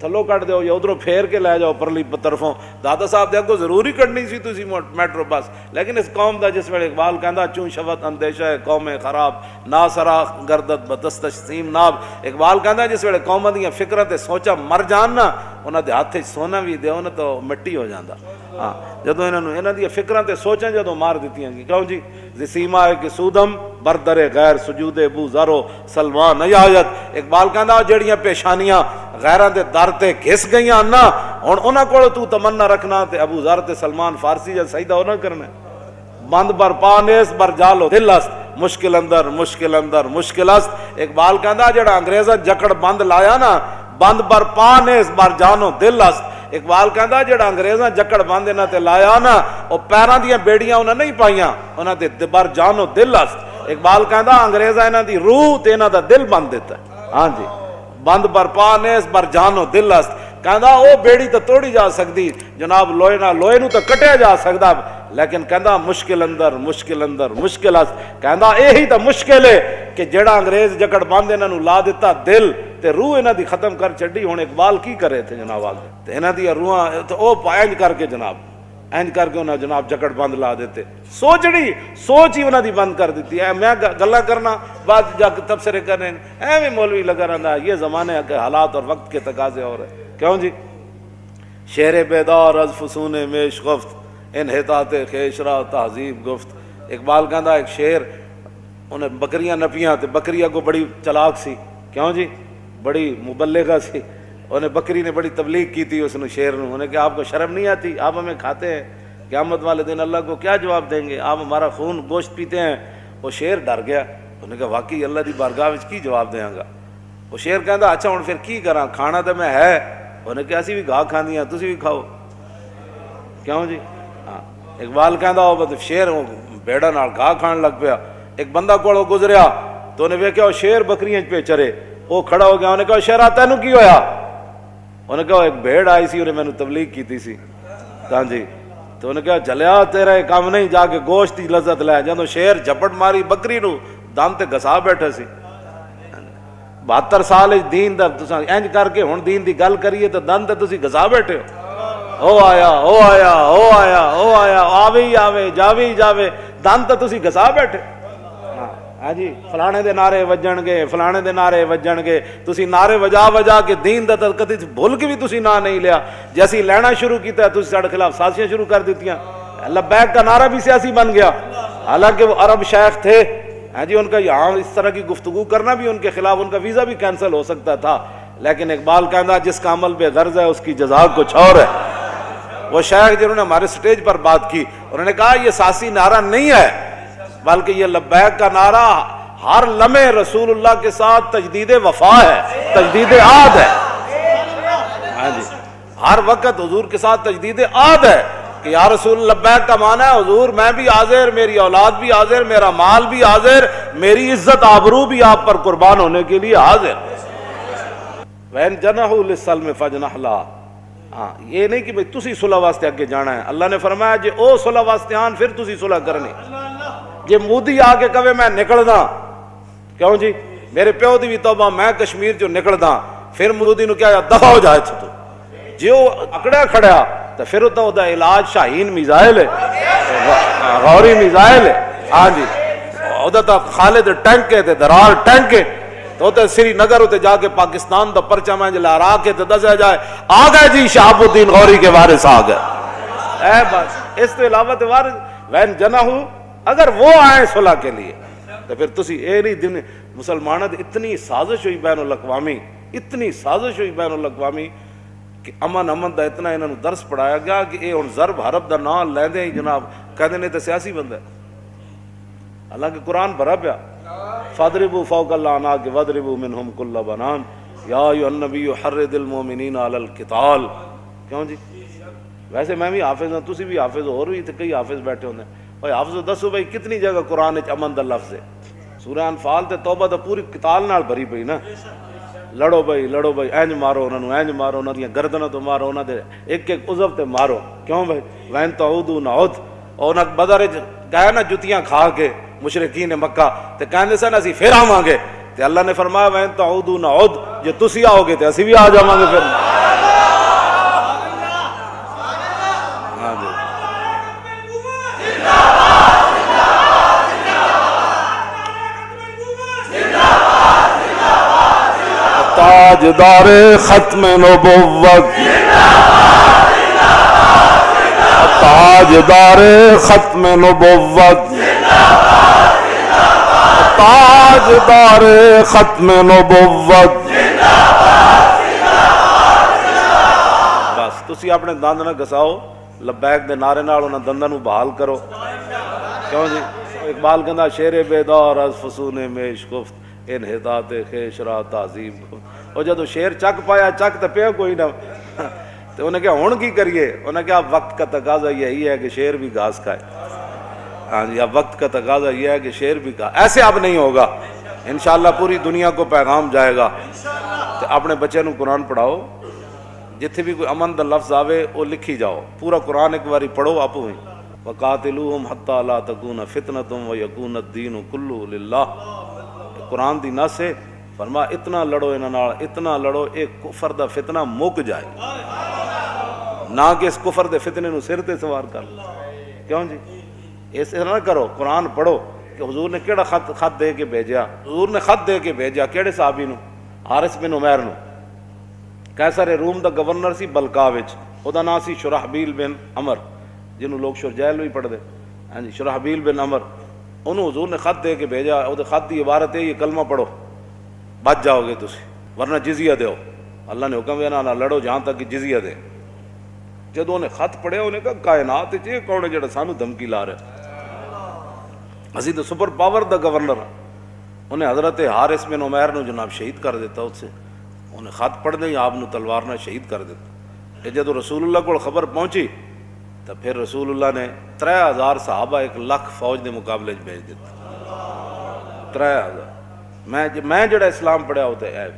تھلو کٹ دیو یا ادھروں پھیر کے لے جاؤ پرلی طرفوں، دادا صاحب دے کو ضروری کٹنی سی تسی میٹرو بس، لیکن اس قوم دا جس ویلے اقبال کہندا چون شوت اندیشہ ہے قوم خراب نا سرا گردت بدستشیم ناب، اقبال کہندا جس ویلے قوم دیاں فکراں تے سوچا مر جان نا، انہاں دے ہاتھ سونا بھی دیو نا تو مٹی ہو جاندا۔ ہاں جدوں انہاں دی فکراں تے سوچاں جدوں مار دتیاں گی، کیوں جی زسیما ہے کہ سودم بردر غیر سجود ابو ذر و سلمان نیایت، اقبال کہندا جڑیاں پیشانیاں غیراں دے در تے گھس گئیاں نا، ہن انہاں کول تو تمنا رکھنا تے ابو ذر تے سلمان فارسی جا سجدہ نہ کرنا، بند بر پانیس بر جالو دل است مشکل اندر مشکل اندر مشکل است، اقبال کہندا جڑا انگریزاں جکڑ بند لایا نا، بند بر پانیس بر جانو دل است، اقبال کہندا جڑا انگریزاں جکڑ بند انہاں تے لایا نا، او پیراں دیاں بیڑیاں انہاں نہیں پائیاں، انہاں تے بر جانو دل است، اقبال کہندا انگریزاں انہاں دی روح تے انہاں دا دل بند دیتا ہے، ہاں جی بند بر پانیس بر جانو دل است، کہندا او بیڑی تو توڑی جا سکتی جناب، لوہے نہ لوہے نو تو کٹیا جا سکدا، لیکن کہندا مشکل اندر مشکل اندر مشکل است، کہندا یہی تو مشکل ہے کہ جڑا انگریز جکڑ بند انہاں نو لا دیتا دل تے روح انہاں دی ختم کر چھڈی، ہن اقبال کی کرے تھے جناب آگے تے انہاں دی روحاں تے او پائنج کر کے جناب اینج کر کے انہاں جناب جکڑ بند لا دیتے، سوچ ہی انہاں دی بند کر دیتی ہے۔ میں گلا کرنا بعد جا کے تبصرے کرنے ایویں مولوی لگا رہندا، یہ زمانے کے حالات اور وقت کے تقاضے اور ہے، کیوں جی شعر بیدار از فسون میش گفت انحطاط خیش را تہذیب گفت، اقبال کہندا ایک شعر انہیں بکریاں نپیاں تے بکریاں کو بڑی چلاک سی، کیوں جی بڑی مبلغہ سی، انہیں بکری نے بڑی تبلیغ کی تھی اس نے شعر نے، انہیں کہ آپ کو شرم نہیں آتی، آپ ہمیں کھاتے ہیں، قیامت والے دن اللہ کو کیا جواب دیں گے، آپ ہمارا خون گوشت پیتے ہیں۔ وہ شعر ڈر گیا، انہیں کہا واقعی اللہ دی بارگاہ وچ کی جواب دیاں گا۔ وہ شعر کہندا اچھا ہن پھر کی کراں، کھانا تو میں ہے، انہیں کہا اسی بھی گاہ کھاندیاں تسی بھی کھاؤ، کیوں جی ہاں اقبال کہندا وہ شعر بیڑا نال گاہ کھان لگ پیا، ایک بندہ کولوں گزریا تو انہیں ویکھیا وہ شعر بکریاں پہ چرے، وہ کھڑا ہو گیا، انہیں کہا شعرا تینوں کی ہویا، انہیں کہا ایک بھیڑ آئی سی انہیں میں نے تبلیغ کی سی، ہاں جی تو انہیں کہا جلیا تیرا یہ کام نہیں، جا کے گوشت دی لذت لے، جدوں شیر جھپٹ ماری بکری نو دم تے گھسا بیٹھے سی، 72 سال دین دا تساں انج کر کے ہن دین دی گل کریے تو دن تے تسی گھسا بیٹھے ہو، او آیا او آیا او آیا او آیا آوے ہی آوے جاوے ہی جاوے، دن تے تسی گھسا بیٹھے، ہاں جی فلانے دے نعرے وجن گے فلانے دے نعرے وجن گے، تسی نعرے وجا کے دین دا کدی بھول کے بھی تسی نہ نہیں لیا، جیسی لینا شروع کیتا ہے تسی ساڈے خلاف سازشیں شروع کر دیتیاں، لبیک کا نعرہ بھی سیاسی بن گیا، حالانکہ وہ عرب شیخ تھے، ہاں جی ان کا یہاں اس طرح کی گفتگو کرنا بھی ان کے خلاف، ان کا ویزا بھی کینسل ہو سکتا تھا، لیکن اقبال کہندا جس کا عمل بے غرض ہے اس کی جزا کچھ اور ہے۔ وہ شیخ جنہوں نے ہمارے سٹیج پر بات کی، انہوں نے کہا یہ سیاسی نعرہ نہیں ہے بلکہ یہ لبیک کا نعرہ ہر لمحے رسول اللہ کے ساتھ تجدید وفا ہے، تجدید عہد ہے، ہر وقت حضور کے ساتھ تجدید عہد ہے کہ یا رسول لبیک کا معنی ہے حضور میں بھی حاضر، میری اولاد بھی حاضر، میرا مال بھی حاضر، میری عزت آبرو بھی آپ پر قربان ہونے کے لیے حاضر۔ وَإِن جَنَحُوا لِلسَّلْمِ فَاجْنَحْ لَهَا۔ ہاں یہ نہیں کہ بھئی تسی صلح واسطے اگے جانا ہے، اللہ نے فرمایا جے او صلح واسطے آن پھر تسی صلح کرنی، جے مودی آ کے کہے میں نکل دا، کیوں جی میرے پیو دی بھی توبہ میں کشمیر جو نکل دا، پھر مودی نو کیا دفع ہو جائے تو جے او اکڑیا کھڑیا تو پھر تو دا علاج شاہین میزائل ہے، غوری میزائل ہے، ہاں جی او دا خالد ٹینک ہے تے درار ٹینک ہے، تو تے سری نگر ہوتے جا کے پاکستان دا پرچہ میں لہرا کے تے دسیا جائے آ گئے جی شہاب الدین غوری کے وارث آ گئے۔ اے بس اس تو علاوہ تے وارث وین جناحو، اگر وہ آئیں صلح کے لیے تو پھر تسی اے نہیں دن مسلمانوں دی اتنی سازش ہوئی بین الاقوامی، اتنی سازش ہوئی بین الاقوامی کہ امن دا اتنا انہوں نے درس پڑھایا گیا کہ اے ہن ضرب حرب دا نام لیندے ہی جناب کہندے نے تے سیاسی بندہ ہے، حالانکہ قرآن بھرا پیا فَاضْرِبُوا فَوْقَ الْأَعْنَاقِ وَاضْرِبُوا مِنْهُمْ كُلَّ بَنَانٍ يَا أَيُّهَا النَّبِيُّ حَرِّضِ الْمُؤْمِنِينَ عَلَى الْقِتَالِ۔ کیوں جی ویسے میں بھی حافظ ہوں، تسی بھی حافظ ہو، اور بھی تو کئی حافظ بیٹھے ہوندے ہیں، بھائی حافظ دسو بھائی کتنی جگہ قرآن وچ امن دا لفظ ہے؟ سورہ انفال تے توبہ تے پوری قتال نال بھری پئی نا، لڑو بھائی اینج مارو انہاں نوں، اینج مارو انہاں دیاں گردناں تو مارو، انہاں دے ایک ایک عضو تے مارو، کیوں بھائی وَإِن تَعُودُوا نَعُدْ، اور انہاں بدر وچ گئے نا جتیاں کھا کے مشرکین مکہ تے کہندے سن اسی پھر آواں گے، تے اللہ نے فرمایا وَإِن تَعُودُوا نَعُدْ، جے تسی آؤ گے تے اسی بھی آ جاواں گے پھر۔ ہاں جی تاجدار ختم نبوت، تاجدار ختم نبوت، تاجدار ختم نبوت۔ بس تسی اپنے دند نہ گساؤ، لبیک دے نعرے نال انہاں دنداں نوں بحال کرو، کیوں جی اقبال کہندا شیر بیدار از فسون میش گفت انحطاط خیش را تعظیم، اور جدو شیر چک پایا چک تو پیا کوئی نہ، تو انہیں کہا ہون کی کریے، انہیں کہا وقت کا تقاضا یہی ہے کہ شیر بھی گھاس کھائے، ہاں جی اب وقت کا تقاضا یہ ہے کہ شیر بھی کھائے، ایسے اب نہیں ہوگا انشاءاللہ، پوری دنیا کو پیغام جائے گا۔ تو اپنے بچے نوں قرآن پڑھاؤ، جتھے بھی کوئی امن دا لفظ آوے وہ لکھی جاؤ، پورا قرآن ایک باری پڑھو آپ ہوئی وَقَاتِلُوهُمْ حَتَّى لَا تَكُونَ فِتْنَةٌ وَيَكُونَ الدِّينُ كُلُّهُ لِلَّهِ۔ قرآن دی نص ہے، فرما اتنا لڑو انہاں نال، اتنا لڑو ایک کفر دا فتنہ مک جائے، نہ کہ اس کفر دے فتنے نو سر تے سوار کر لو، کیوں جی ایسے نہ کرو، قرآن پڑھو کہ حضور نے کیڑا خط دے کے بھیجا، حضور نے خط دے کے بھیجا کیڑے صحابی نو؟ حارث بن عمیر نو، قیصر روم دا گورنر سی بلقا وچ، او دا نام سی شرحبیل بن عمر، جنوں لوگ شرجیل بھی پڑھ دے، ہاں جی شرحبیل بن عمر، انہوں حضور نے خط دے کے بھیجا، او دے خط دی عبارت ہے یہ کلمہ پڑھو بچ جاؤ گے تسی، ورنہ جزیہ دیو، اللہ نے حکم دیا نہ لڑو جہاں تک کہ جزیہ دے۔ جدوں نے خط پڑھے انہیں کہا کائنات وچ کون ہے جڑا سانو دھمکی لا رہا ہے، اسی تو سپر پاور دا گورنر، انہیں حضرت حارث بن عمیر نو جناب شہید کر دیتا، اس سے انہیں خط پڑھ دیں آپ نو تلوار نہ شہید کر دیتا۔ جدوں رسول اللہ کو خبر پہنچی تو پھر رسول اللہ نے 3000 صحابہ 1 لاکھ فوج دے مقابلے بھیج دیتا، 3000۔ میں جڑا اسلام پڑھیا ہوتا ہے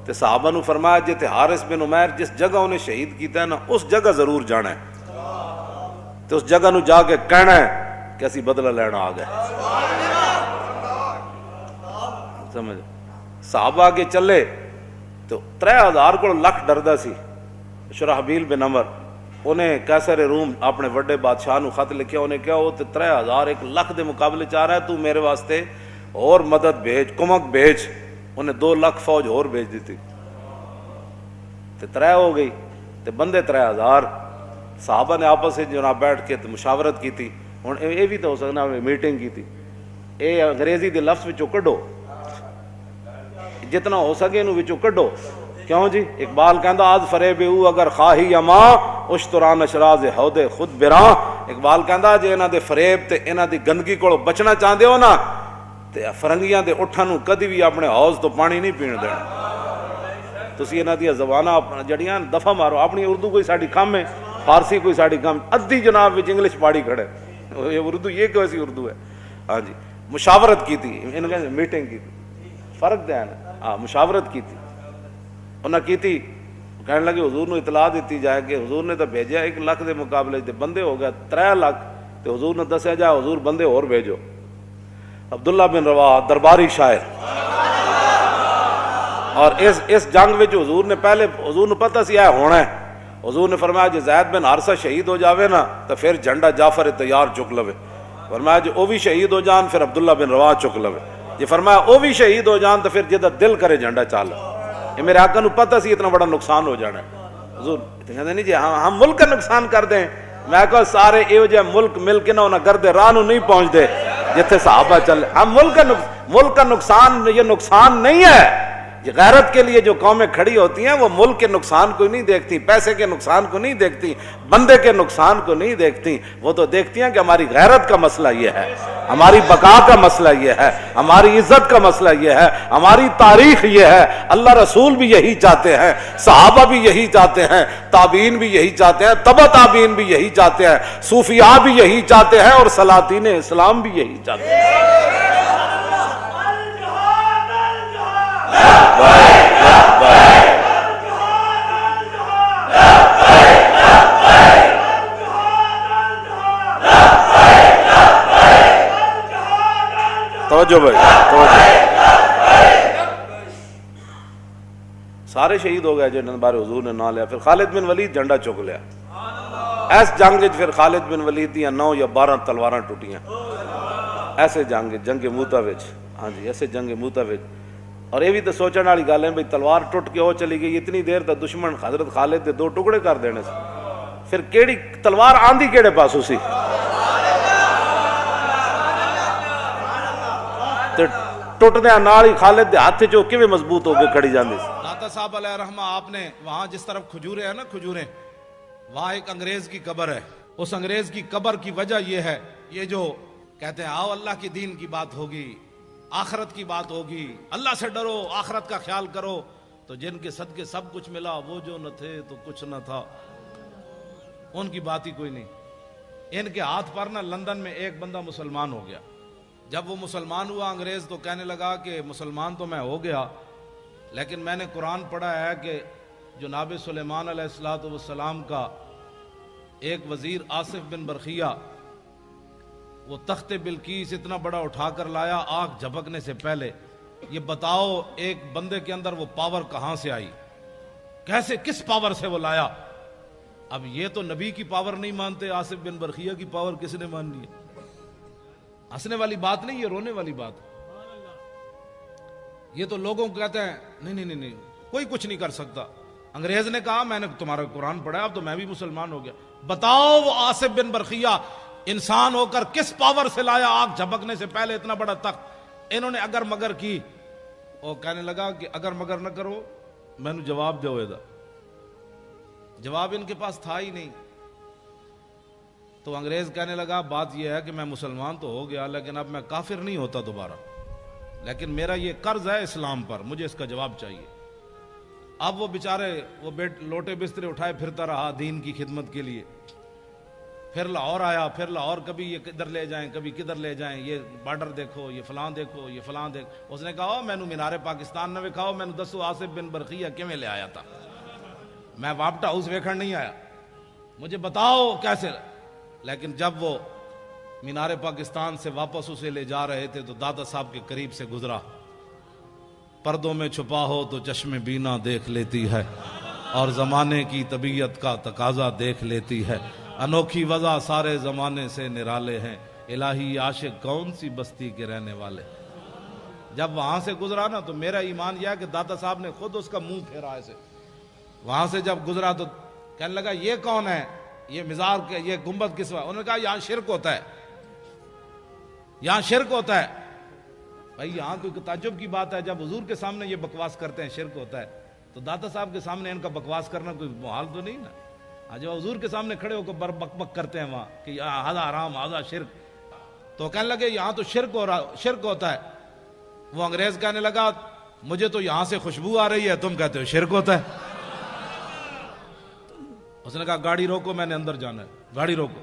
تے صحابہ نو فرمایا جے تے حارث بن عمیر جس جگہ انہیں شہید کیتا ہے نا اس جگہ ضرور جانا ہے، تے اس جگہ نو جا کے کہنا ہے کہ اسی بدلہ لینا آ گئے، سمجھ صحابہ کے چلے تو 3000 کو لکھ ڈردا سی۔ شرحبیل بن عمر انہیں قیصر روم اپنے وڈے بادشاہ نو خط لکھیا، انہیں کہا وہ تے 3000 1 لاکھ دے مقابلے چاہ رہا ہے، تو میرے واسطے اور مدد بھیج، کمک بھیج۔ انہیں 2 لاکھ فوج اور بھیج دیتی، تے 3 ہو گئی، تے بندے 3000۔ صحابہ نے آپس سے جناب بیٹھ کے مشاورت کی تھی، ہن یہ بھی تو ہو سکنا میٹنگ کی تھی، اے انگریزی دے لفظ وچوں کڈو، جتنا ہو سکے انہوں وچوں کڈو، کیوں جی اقبال کہندا آج فریب او اگر خواہی اما اشتران اشراز حود خود براں۔ اقبال کہندا جے انہاں دے فریب تے انہاں دی گندگی کولوں بچنا چاہندے ہو نا تے فرنگیاں دے اٹھاں نوں کدی بھی اپنے حوض تو پانی نہیں پین دینا، ਤੁਸੀਂ ਇਹਨਾਂ ਦੀਆਂ ਜ਼ਬਾਨਾਂ ਜੜੀਆਂ ਦਫਾ ਮਾਰੋ। ਆਪਣੀ ਉਰਦੂ ਕੋਈ ਸਾਡੀ ਕੰਮ ਹੈ, فارسی کوئی ساڑی کام ادھی جناب وچ انگلش پاڑی کھڑے یہ اردو یہ کیسی اردو ہے؟ ہاں جی مشاورت کی تھی انہوں نے میٹنگ کی تھی فرق دیا نا ہاں مشاورت کی تھی انہوں نے کی تھی کہنے لگے حضور نے اطلاع دیتی جائے کہ حضور نے تو بھیجا 1 لاکھ دے مقابلے تے بندے ہو گیا 3 لاکھ تو حضور نے دسیا جائے حضور بندے اور بھیجو عبداللہ بن رواحہ درباری شاعر اور اس جنگ وچ حضور نے پہلے حضور نے پتہ سی ہونا ہے حضور نے فرمایا جی زید بن حارثہ شہید ہو جاوے نا تو پھر جھنڈا جعفر تیار چک لوے فرمایا جی وہ بھی شہید ہو جان پھر عبداللہ بن رواحہ چک لوے جی فرمایا وہ بھی شہید ہو جان تو پھر جدہ دل کرے جھنڈا چال یہ میرے آقا نو پتہ سی اتنا بڑا نقصان ہو جانا ہے حضور کہتے نہیں جی ہم ملک کا نقصان کر دیں میں کہا سارے ایو جے ملک مل کے نہ گردے راہ نو نہیں پہنچ دے جتھے صحابہ چلے ہم ملک کا نقصان یہ نقصان نہیں ہے یہ غیرت کے لیے جو قومیں کھڑی ہوتی ہیں وہ ملک کے نقصان کو نہیں دیکھتی پیسے کے نقصان کو نہیں دیکھتی بندے کے نقصان کو نہیں دیکھتی وہ تو دیکھتی ہیں کہ ہماری غیرت کا مسئلہ یہ ہے ہماری بقا کا مسئلہ یہ ہے ہماری عزت کا مسئلہ یہ ہے ہماری تاریخ یہ ہے اللہ رسول بھی یہی چاہتے ہیں صحابہ بھی یہی چاہتے ہیں تابعین بھی یہی چاہتے ہیں تبع تابعین بھی یہی چاہتے ہیں صوفیاء بھی یہی چاہتے ہیں اور سلاطین اسلام بھی یہی چاہتے ہیں توجہ بھائی سارے شہید ہو گئے جنہوں بارے حضور نے نہ لیا پھر خالد بن ولید جھنڈا چک لیا ایس جنگ پھر خالد بن ولید دیا 9 یا 12 تلواراں ٹوٹیاں ایسے جنگ موتا وچ ہاں جی ایسے جنگ موتا وچ اور یہ بھی تو سوچنے والی گل ہے بھائی تلوار ٹوٹ کے وہ چلی گئی اتنی دیر تک دشمن حضرت خالد دے 2 ٹکڑے کر دینے سے پھر کیڑی تلوار آندھی کیڑے پاسو سی ٹوٹدے نال ہی خالد دے ہاتھ جو کیویں مضبوط ہو کے کھڑی جاندی سی داتا صاحب علیہ رحمہ آپ نے وہاں جس طرف کھجورے ہیں نا کھجوریں وہاں ایک انگریز کی قبر ہے اس انگریز کی قبر کی وجہ یہ ہے یہ جو کہتے ہیں آؤ اللہ کی دین کی بات ہوگی آخرت کی بات ہوگی اللہ سے ڈرو آخرت کا خیال کرو تو جن کے صدقے سب کچھ ملا وہ جو نہ تھے تو کچھ نہ تھا ان کی بات ہی کوئی نہیں ان کے ہاتھ پر نا لندن میں ایک بندہ مسلمان ہو گیا جب وہ مسلمان ہوا انگریز تو کہنے لگا کہ مسلمان تو میں ہو گیا لیکن میں نے قرآن پڑھا ہے کہ جناب سلیمان علیہ السلام کا ایک وزیر آصف بن برخیہ وہ تخت بلقیس اتنا بڑا اٹھا کر لایا آنکھ جھپکنے سے پہلے یہ بتاؤ ایک بندے کے اندر وہ پاور کہاں سے آئی کیسے کس پاور سے وہ لایا اب یہ تو نبی کی پاور نہیں مانتے آصف بن برخیہ کی پاور کس نے مان لی ہنسنے والی بات نہیں یہ رونے والی بات یہ تو لوگوں کو کہتے ہیں نہیں کوئی کچھ نہیں کر سکتا انگریز نے کہا میں نے تمہارا قرآن پڑھا اب تو میں بھی مسلمان ہو گیا بتاؤ وہ آصف بن برخیہ انسان ہو کر کس پاور سے لایا آنکھ جھپکنے سے پہلے اتنا بڑا تخت انہوں نے اگر مگر کی اور کہنے لگا کہ اگر مگر نہ کرو میں نے جواب دو جواب ان کے پاس تھا ہی نہیں تو انگریز کہنے لگا بات یہ ہے کہ میں مسلمان تو ہو گیا لیکن اب میں کافر نہیں ہوتا دوبارہ لیکن میرا یہ قرض ہے اسلام پر مجھے اس کا جواب چاہیے اب وہ بیچارے وہ لوٹے بسترے اٹھائے پھرتا رہا دین کی خدمت کے لیے پھر لاہور آیا پھر لاہور کبھی یہ کدھر لے جائیں کبھی کدھر لے جائیں یہ بارڈر دیکھو یہ فلاں دیکھو یہ فلاں دیکھو اس نے کہا میں نے مینار پاکستان نہ وکھاؤ میں نے دسو آصف بن برخیہ کیویں لے آیا تھا میں واپٹا ہاؤس ویکھن نہیں آیا مجھے بتاؤ کیسے لیکن جب وہ مینار پاکستان سے واپس اسے لے جا رہے تھے تو دادا صاحب کے قریب سے گزرا پردوں میں چھپا ہو تو چشم بینا دیکھ لیتی ہے اور زمانے کی طبیعت کا تقاضا دیکھ لیتی ہے انوکھی وضع سارے زمانے سے نرالے ہیں الہی عاشق کون سی بستی کے رہنے والے جب وہاں سے گزرا نا تو میرا ایمان یہ ہے کہ دادا صاحب نے خود اس کا منہ پھیرا ایسے وہاں سے جب گزرا تو کہنے لگا یہ کون ہے یہ مزار کے یہ گنبد کس انہوں نے کہا یہاں شرک ہوتا ہے یہاں شرک ہوتا ہے بھائی یہاں کوئی تعجب کی بات ہے جب حضور کے سامنے یہ بکواس کرتے ہیں شرک ہوتا ہے تو داتا صاحب کے سامنے ان کا بکواس کرنا کوئی محال تو نہیں نا جب حضور کے سامنے کھڑے ہو کر بک بک کرتے ہیں وہاں کہ ہذا حرام ہذا شرک تو کہنے لگے یہاں تو شرک ہوتا ہے وہ انگریز کہنے لگا مجھے تو یہاں سے خوشبو آ رہی ہے، تم کہتے ہو شرک ہوتا ہے۔ اس نے کہا گاڑی روکو، میں نے اندر جانا ہے، گاڑی روکو۔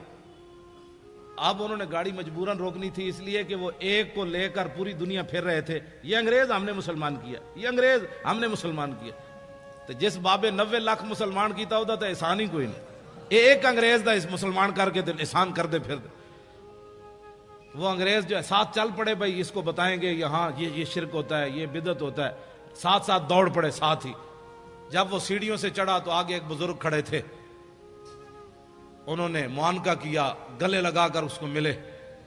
اب انہوں نے گاڑی مجبوراً روکنی تھی، اس لیے کہ وہ ایک کو لے کر پوری دنیا پھر رہے تھے، یہ انگریز ہم نے مسلمان کیا، یہ انگریز ہم نے مسلمان کیا۔ تو جس بابے 90 لاکھ مسلمان کیتا ہوتا تھا احسان ہی کوئی نہیں، ایک انگریز دا اس مسلمان کر کے احسان کر دے پھر دے۔ وہ انگریز جو ہے ساتھ چل پڑے، بھائی اس کو بتائیں گے یہاں یہ شرک ہوتا ہے، یہ بدعت ہوتا ہے، ساتھ ساتھ دوڑ پڑے ساتھ ہی۔ جب وہ سیڑھیوں سے چڑھا تو آگے ایک بزرگ کھڑے تھے، انہوں نے معانقہ کیا، گلے لگا کر اس کو ملے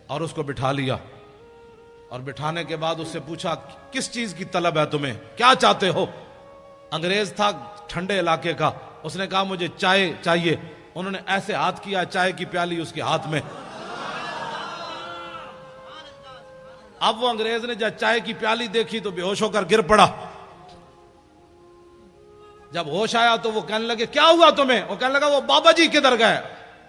اور اس کو بٹھا لیا، اور بٹھانے کے بعد اس سے پوچھا کس چیز کی طلب ہے تمہیں، کیا چاہتے ہو؟ انگریز تھا ٹھنڈے علاقے کا، اس نے کہا مجھے چائے چاہیے۔ انہوں نے ایسے ہاتھ کیا، چائے کی پیالی اس کے ہاتھ میں۔ اب وہ انگریز نے جب چائے کی پیالی دیکھی تو بے ہوش ہو کر گر پڑا۔ جب ہوش آیا تو وہ کہنے لگے کیا ہوا تمہیں؟ وہ کہنے لگا وہ بابا جی کدھر گئے؟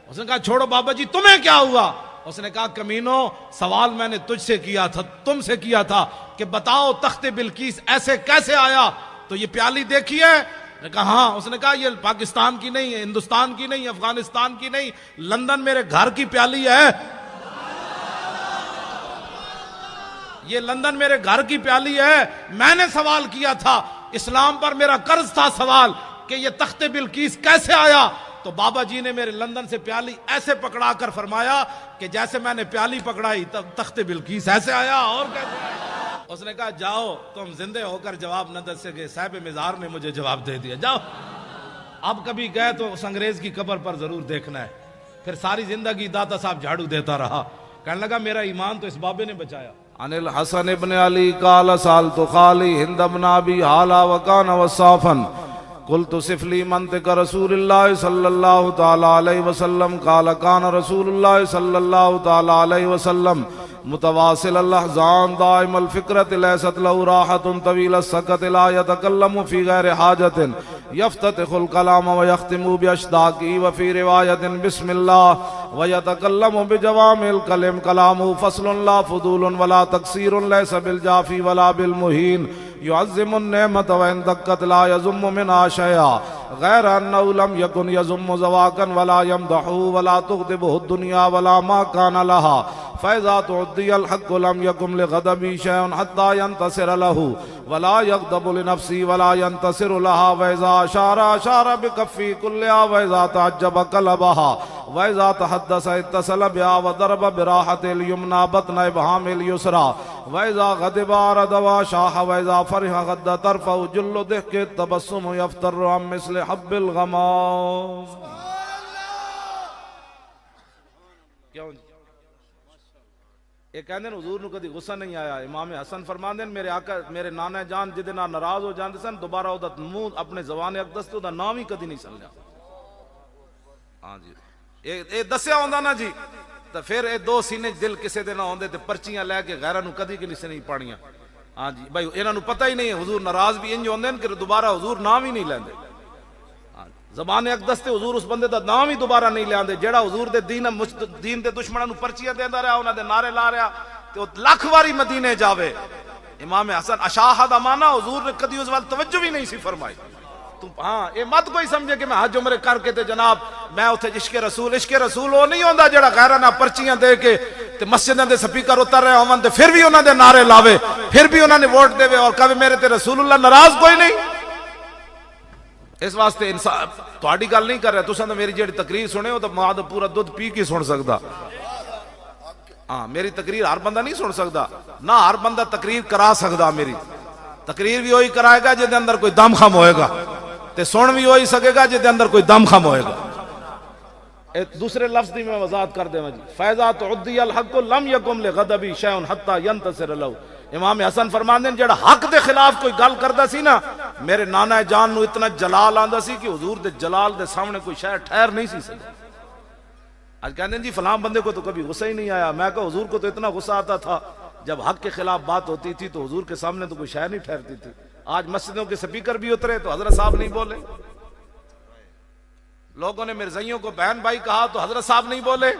اس نے کہا چھوڑو بابا جی، تمہیں کیا ہوا؟ اس نے کہا کمینو، سوال میں نے تجھ سے کیا تھا، تم سے کیا تھا کہ بتاؤ تخت بلقیس ایسے کیسے آیا؟ تو یہ پیالی دیکھی ہے؟ نے کہا ہاں۔ اس نے کہا یہ پاکستان کی نہیں ہے، ہندوستان کی نہیں، افغانستان کی نہیں، لندن میرے گھر کی پیالی ہے، یہ لندن میرے گھر کی پیالی ہے۔ میں نے سوال کیا تھا، اسلام پر میرا قرض تھا سوال کہ یہ تخت بلقیس کیسے آیا؟ تو بابا جی نے میرے لندن سے پیالی ایسے پکڑا کر فرمایا کہ جیسے میں نے پیالی پکڑائی تب تخت بلقیس ایسے آیا اور کیسے آیا؟ اس نے کہا جاؤ، تم زندے ہو کر جواب نہ دے سکے، صاحب مزار نے مجھے جواب دے دیا، جاؤ۔ اب کبھی گئے تو اس انگریز کی قبر پر ضرور دیکھنا ہے۔ پھر ساری زندگی داتا صاحب جھاڑو دیتا رہا، کہنے لگا میرا ایمان تو اس بابے نے بچایا۔ عن الحسن ابن علی قال سألت خالي هند بن ابي حالا وكان وصافا قلت صف لي منطق رسول الله صلى الله تعالى عليه وسلم قال كان رسول الله صلى الله تعالى عليه وسلم متواصل الاحزان دائم الفكرة ليست له راحة طويل السكت لا يتكلم في غير حاجة يفتتح الكلام ويختم بأشداقه وفي رواية بسم الله ويتكلم بجوامع الكلم كلامه فصل لا فضول ولا تقصير ليس بالجافي ولا بالمهين يعظم النعمة وإن دقت لا يزم منها شيئا غير أنه لم يكن يزم زواكا ولا يمدحه ولا تغضبه الدنيا ولا ما كان لها فإذا تعدي الحق لم يكن لغضبه شيء حتى ينتصر له ولا يغضب لنفسه ولا ينتصر لها وإذا أشار بكفه كلها وإذا تعجب قلبها وإذا تحدث اتصل بها وضرب براحة اليمنى بطن إبهام اليسرى وإذا غضب أعرض وشاح وإذا فرح غض طرفه جل ضحك التبسم يفتر عن مثل حب الغمام۔ یہ کہندے نے حضور نو کدی غصہ نہیں آیا۔ امام حسن فرماندے میرے آقا میرے نانا جان جدے نال ناراض ہو جاندے سن دوبارہ او دا منہ اپنے زبان اقدس تو دا نام ہی کدی نہیں سنیا۔ ہاں جی اے دسیا ہوندا نا جی تے پھر اے دو سینے دل کسے دے نہ ہوندے تے پرچیاں لے کے غیراں نو کدی کسے نہیں پڑھیاں۔ ہاں جی بھائی انہاں نو پتہ ہی نہیں ہے حضور ناراض بھی انج ہوندے کہ دوبارہ حضور نام ہی نہیں لیندے۔ زبان اقدس تے حضور اس بندے دا نام ہی دوبارہ نہیں لیاندے جیڑا حضور دے دین دے دشمناں نو پرچیاں دیندا رہیا، انہاں دے نعرے لا رہیا تے او لاکھ واری مدینے جاوے۔ امام حسن اشاہد امانہ حضور نے کدی اس وقت توجہ بھی نہیں سی فرمائی۔ تو ہاں اے مت کوئی سمجھے کہ میں حج عمرے کر کے تے جناب میں اوتھے عشق رسول او نہیں ہوندا جیڑا غیراں نال پرچیاں دے کے تے مسجداں دے سپیکر اتر رہے ہون تے پھر بھی انہاں دے نعرے لاوے، پھر بھی انہاں نے ووٹ دے اور کہے میرے تے رسول اللہ ناراض کوئی نہیں۔ اس واسطے انسان تہاڈی گل نہیں کر رہا، تساں تے میری جیڑی تقریر سنے ہو تے ماں دا پورا دودھ پی کے سن سکدا۔ ہاں میری تقریر ہر بندہ نہیں سن سکدا، نہ ہر بندہ تقریر کرا سکدا۔ میری تقریر بھی وہی کرائے گا جے دے اندر کوئی دم خم ہوئے گا تے سن بھی وہی سکے گا جے دے اندر کوئی دم خم ہوئے گا۔ ایک دوسرے لفظ دی میں وضاحت کر دیں جی، فیضا تعدی الحق لم یکم لغضبی شیء حتی ینتصر له۔ امام حسن فرماندے ہیں جڑا حق دے خلاف کوئی گل کردا سی نا میرے نانا جان نو اتنا جلال آندا سی کہ حضور دے جلال دے سامنے کوئی شے ٹھہر نہیں سی سکتا۔ آج کہتے ہیں جی فلاں بندے کو تو کبھی غصہ ہی نہیں آیا، میں کہا حضور کو تو اتنا غصہ آتا تھا جب حق کے خلاف بات ہوتی تھی تو حضور کے سامنے تو کوئی شے نہیں ٹھہرتی تھی۔ آج مسجدوں کے سپیکر بھی اترے تو حضرت صاحب نہیں بولے، لوگوں نے مرزائیوں کو بہن بھائی کہا تو حضرت صاحب نہیں بولے،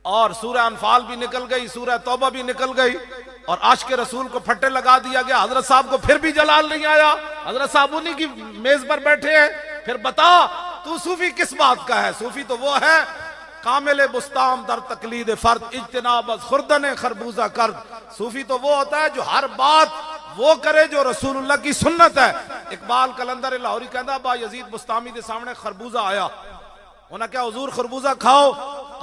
اور سورہ انفال بھی نکل گئی، سورہ توبہ بھی نکل گئی، اور عاشق رسول کو پھٹے لگا دیا گیا. حضرت صاحب کو پھر بھی جلال نہیں آیا. حضرت صاحب انہی کی میز پر بیٹھے ہیں. پھر بتا تو صوفی کس بات کا ہے؟ صوفی تو وہ ہے کامل بستام در تقلید فرد اجتناب از خوردن خربوزہ کرد. صوفی تو وہ ہوتا ہے جو ہر بات وہ کرے جو رسول اللہ کی سنت ہے. اقبال کلندر لاہوری کہندا با یزید بستامی دے سامنے خربوزہ آیا. انہاں کیا حضور خربوزہ کھاؤ؟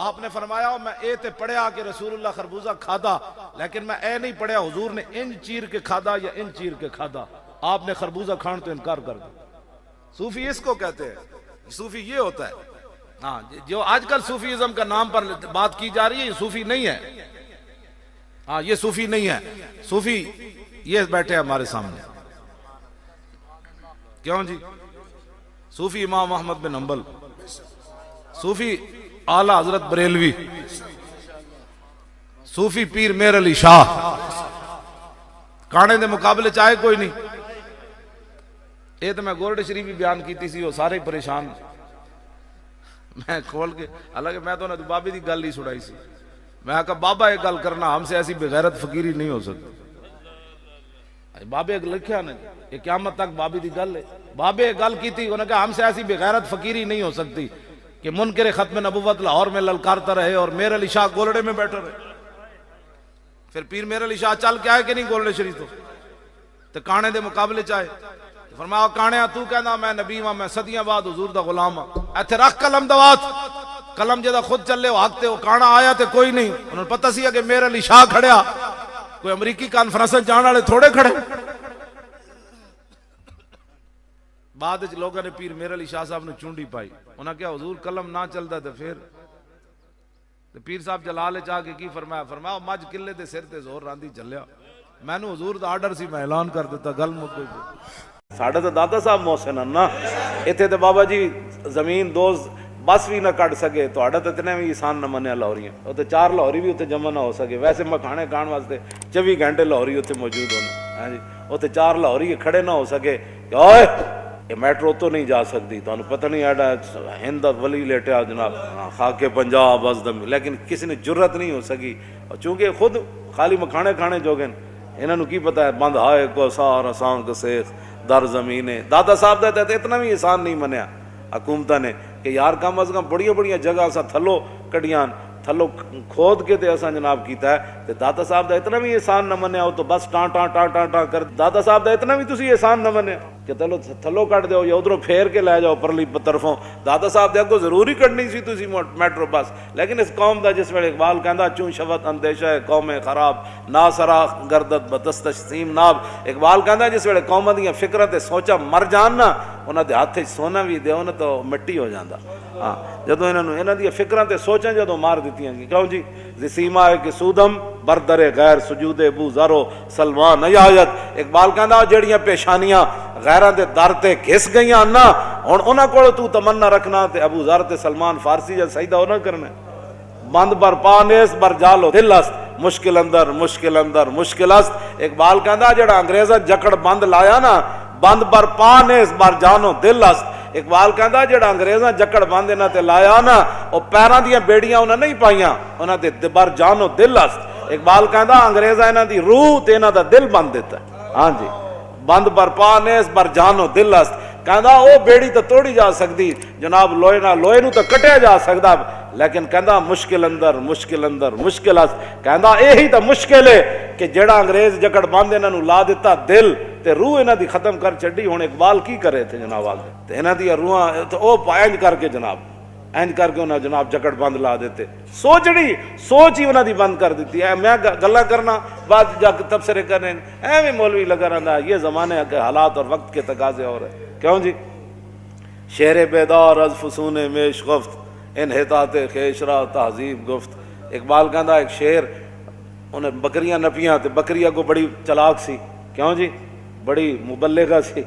آپ نے فرمایا میں اے تے پڑھیا کہ رسول اللہ خربوزہ کھادا، لیکن میں اے نہیں پڑھیا حضور نے ان چیر کے کھادا یا ان چیر کے کھادا. آپ نے خربوزہ کھان تو انکار کر دیا. صوفی اس کو کہتے ہیں. صوفی یہ ہوتا ہے. ہاں جو آج کل صوفیزم کا نام پر بات کی جا رہی ہے یہ صوفی نہیں ہے. ہاں یہ صوفی نہیں ہے. صوفی یہ بیٹھے ہمارے سامنے. کیوں جی؟ صوفی امام احمد بن حنبل، صوفی اعلی حضرت بریلوی، صوفی پیر میر علی شاہ. کانے دے مقابلے چاہے کوئی نہیں. یہ تو میں گولڈ شریف بھی بیان کیتی سی، وہ سارے پریشان. میں کھول کے حالانکہ میں تو انہیں بابے دی گل ہی سڑائی سی. میں کہا بابا یہ گل کرنا ہم سے ایسی بغیرت فقیری نہیں ہو سکتی. بابے لکھیا نے یہ قیامت تک بابی دی گل ہے. بابے گل کی تھی، انہوں نے کہا ہم سے ایسی بغیرت فقیری نہیں ہو سکتی کہ منکر ختم نبوت لاہور میں للکارتا رہے اور میر علی شاہ گولڑے میں بیٹھا رہے. پھر پیر میر علی شاہ چل کے آئے کہ نہیں گولڑے شریف تو کانے دے مقابلے چاہے. فرمایا کانیا تو کہنا میں نبی ہاں، میں صدیاں بعد حضور دا غلام ہاں. ایتھے رکھ قلم دوات، قلم جدا خود چلے وہ حق تے وہ کانا آیا تے کوئی نہیں. انہوں نے پتہ سی کہ میر علی شاہ کھڑیا، کوئی امریکی کانفرنس جان والے تھوڑے کھڑے. بعد لوگوں نے پیر میر علی شاہ صاحب نے چونڈی پائی. انہاں کیا حضور قلم نہ چلتا تو پھر پیر صاحب جلال چاہ کے کی فرمایا؟ فرمایا مجھ قلے دے سر تے زور راندی چلیا. میں نے حضور دا آرڈر سی، میں اعلان کر دیتا گل مک گئی. ساڑھا تو دادا صاحب محسن نا اتنے تو بابا جی زمین دوز بس بھی نہ کٹ سکے. تو اتنے بھی احسان نہ منیا لاہوریاں. وہ تو 4 لاہوری بھی اتنے جمع نہ ہو سکے. ویسے میں کھانے کھان واسطے 24 گھنٹے لاہوری اتنے موجود ہونا. ہاں جی وہ تو 4 لاہوری کھڑے نہ ہو سکے کہ اوئے یہ میٹرو تو نہیں جا سکتی. تو پتہ نہیں ایڈا ہند ولی لیٹیا جناب خاک پنجاب ازدم، لیکن کسی نے جرت نہیں ہو سکی. اور چونکہ خود خالی مکھانے کھانے جوگن انہوں نے کی پتا ہے بند ہائے کو سار آسان کو سیخ در زمینے. دادا صاحب دا اتنا بھی احسان نہیں منیا حکومتہ نے کہ یار کم از کم بڑی بڑی جگہ سا تھلو کڑیاں تھلو کھود کے تے اساں جناب کیتا ہے. تے دادا صاحب دا اتنا بھی احسان نہ منیا. وہ تو بس ٹاں ٹاں ٹاں ٹاں ٹاں کر. دادا صاحب دا اتنا بھی تسی احسان نہ منیا کہ تھلو کٹ دیو یا ادھروں پھیر کے لے جاؤ پرلی طرفوں. دادا صاحب دے اگوں ضروری کٹنی سی تسی میٹرو بس. لیکن اس قوم دا جس ویلے اقبال کہندا چون شوت اندیشہ ہے قوم خراب نا سرا گردت بدستشیم ناب. اقبال کہندا جس ویلے قوم دیاں فکراں تے سوچا مر جان نا انہاں دے ہاتھ سونا بھی دیو نا تو مٹی ہو جاندا. ہاں جدو انہاں دی فکراں تے سوچاں جدو مار دتیاں گی. کیوں جی زسیما ہے کہ سودم بردر غیر سجود ابو ذرو سلمان نیایت. اقبال کہندا جڑیاں پیشانیاں غیراں دے در تے گھس گئیاں نا ہن انہاں کول تو تمنا رکھنا تے ابو ذر تے سلمان فارسی جا سجدہ نہ کرنا. بند بر پانیس بر جالو دل است مشکل اندر مشکل اندر مشکل است. اقبال کہندا جڑا انگریزاں جکڑ بند لایا نا بند بر پانیس بر جانو دل است. اقبال کہندا جڑا انگریزاں جکڑ بند انہاں تے لایا نا او پیراں دیاں بیڑیاں انہاں نہیں پائیاں انہاں تے بر جانو دل است. اقبال کہندا انگریزاں انہاں دی روح تے انہاں دا دل بند دیتا. ہاں جی بند بر پانیس بر جانو دل است. کہندا او بیڑی تو توڑی جا سکتی جناب لوہے نہ لوہے نو تو کٹیا جا سکدا لیکن کہندا مشکل اندر مشکل اندر مشکل است. کہندا یہی تو مشکل ہے کہ جڑا انگریز جکڑ بند انہاں نو لا دیتا دل تے روح انہاں دی ختم کر چھڈی. ہن اقبال کی کرے تھے جناب تے انہاں دی روحاں تے او پائنج کر کے جناب اینج کر کے انہاں جناب جکڑ بند لا دیتے. سوچڑی سوچ ہی انہاں دی بند کر دیتی ہے. میں گلاں کرنا بعد جا کے تبصرے کرنے ایویں مولوی لگا رہندا. یہ زمانے کے حالات اور وقت کے تقاضے اور ہے. کیوں جی شعر بیدار از فسون میش گفت انحطاط خیشرا تہذیب گفت. اقبال کہندا ایک شعر انہیں بکریاں نپیاں تے بکریاں کو بڑی چلاک سی. کیوں جی بڑی مبلغہ سی.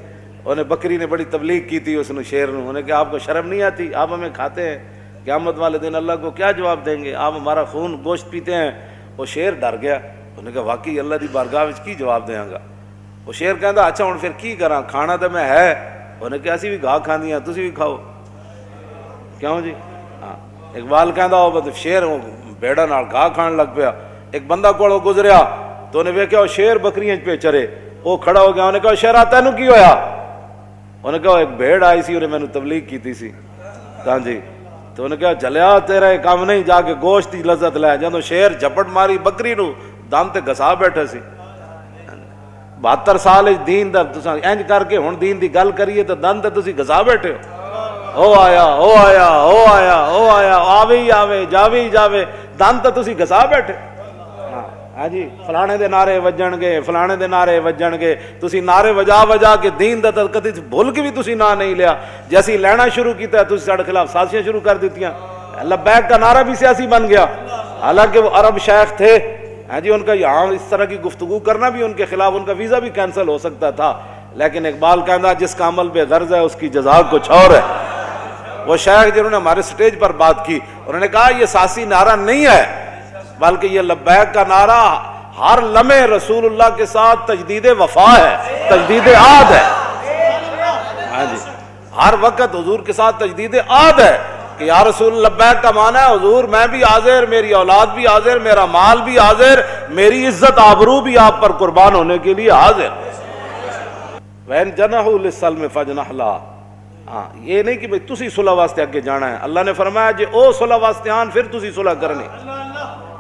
انہیں بکری نے بڑی تبلیغ کی تھی اس نے شعر نے. انہیں کہ آپ کو شرم نہیں آتی؟ آپ ہمیں کھاتے ہیں قیامت والے دن اللہ کو کیا جواب دیں گے؟ آپ ہمارا خون گوشت پیتے ہیں. وہ شعر ڈر گیا. انہیں کہا واقعی اللہ دی بارگاہ وچ کی جواب دیاں گا؟ وہ شعر کہندا اچھا ہن پھر کی کراں کھانا تو میں ہے. انہیں کہا اسی بھی گاہ کھاندیاں تسی بھی کھاؤ. کیوں جی ہاں اقبال کہندا وہ شعر بیڑا نال گاہ کھان لگ پیا. ایک بندہ کولوں گزریا تو انہیں ویکھیا وہ شیر بکریاں پہ چرے، وہ کھڑا ہو گیا، انہیں کہا شیرا تینوں کی ہویا؟ انہیں کہا ایک بھیڑ آئی سی انہیں میں نے تبلیغ کی سی، کہاں جی، تو انہیں کہا جلیا تیرا یہ کام نہیں، جا کے گوشت کی لذت لے، جدوں شیر جھپٹ ماری بکری نو دم تے گسا بیٹھا سی۔ 72 سال دین دا تساں انج کر کے ہن دین دی گل کریے تے دن تے تسی گسا بیٹھے ہو، او آیا او آیا او آیا او آیا، آوے ہی آوے جاوے ہی جاوے، دن تے تسی گسا بیٹھے۔ ہاں جی، فلانے دے نعرے وجن گے، فلانے دے نعرے وجن گے، تسی نعرے وجا کے دین دا کدی بھول کے بھی تسی نہ نہیں لیا، جیسی لینا شروع کیتا ہے تسی ساڈے خلاف سازشیں شروع کر دیتیاں۔ لبیک کا نعرہ بھی سیاسی بن گیا، حالانکہ وہ عرب شیخ تھے، ہاں جی، ان کا یہاں اس طرح کی گفتگو کرنا بھی ان کے خلاف، ان کا ویزا بھی کینسل ہو سکتا تھا، لیکن اقبال کہنا جس کا عمل بے غرض ہے اس کی جزا کچھ اور ہے۔ وہ شیخ جنہوں نے ہمارے سٹیج پر بات کی، انہوں نے کہا یہ سیاسی نعرہ نہیں ہے، بلکہ یہ لبیک کا نعرہ ہر لمحے رسول اللہ کے ساتھ تجدید وفا ہے، تجدید عہد ہے۔ ہاں جی، ہر وقت حضور کے ساتھ تجدید عہد ہے کہ یا رسول لبیک کا معنی ہے حضور میں بھی حاضر، میری اولاد بھی حاضر، میرا مال بھی حاضر، میری عزت آبرو بھی آپ پر قربان ہونے کے لیے حاضر۔ وَإِن جَنَحُوا لِلسَّلْمِ فَاجْنَحْ لَهَا۔ ہاں، یہ نہیں کہ بھئی تسی صلح واسطے آگے جانا ہے، اللہ نے فرمایا جے او صلح واسطے آن پھر تسی صلح کرنی،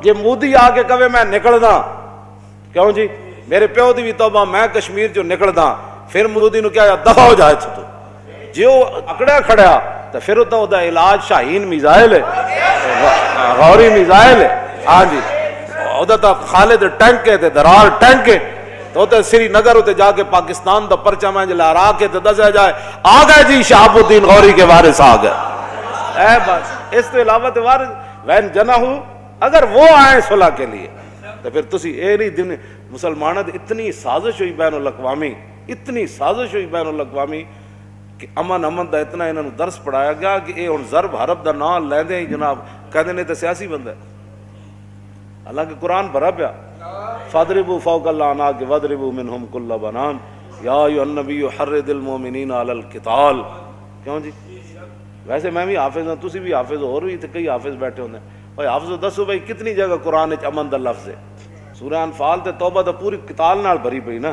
جے مودی آ کے کہے میں نکل دا، کیوں جی میرے پیو دی بھی توبہ میں کشمیر جو نکل دا، پھر مودی نو کیا دفع ہو جائے تو جی وہ اکڑا کھڑیا تو پھر تو دا علاج شاہین میزائل ہے، غوری میزائل ہے، ہاں جی، وہ تو خالد ٹینک ہے، درار ٹینک ہے، تو تے سری نگر ہوتے جا کے پاکستان دا پرچہ میں جلا را کے تے دسیا جائے آ گئے جی شہاب الدین غوری کے وارث آ گئے۔ اے بس اس تو علاوہ تو وارث وین جناحو، اگر وہ آئیں صلح کے لیے تو پھر تسی اے نہیں دن مسلمانوں اتنی سازش ہوئی بین الاقوامی، اتنی سازش ہوئی بین الاقوامی کہ امن دا اتنا انہوں نے درس پڑھایا گیا کہ اے ہن ضرب حرب دا نام لیندے ہی جناب کہندے نے تے سیاسی بندہ ہے، حالانکہ قرآن بھرا پیا فَاضْرِبُوا فَوْقَ الْأَعْنَاقِ وَاضْرِبُوا مِنْهُمْ كُلَّ بَنَانٍ یا ایھا النبی حرِّضِ الْمُؤْمِنِینَ عَلَى الْقِتَالِ۔ کیوں جی، ویسے میں بھی حافظ ہوں، تسی بھی حافظ ہو، اور بھی تے کئی حافظ بیٹھے ہوندے ہیں، اوے حافظ دسو بھائی کتنی جگہ قرآن وچ امن دا لفظ ہے؟ سورہ انفال تے توبہ دا پوری قتال نال بھری پئی نا،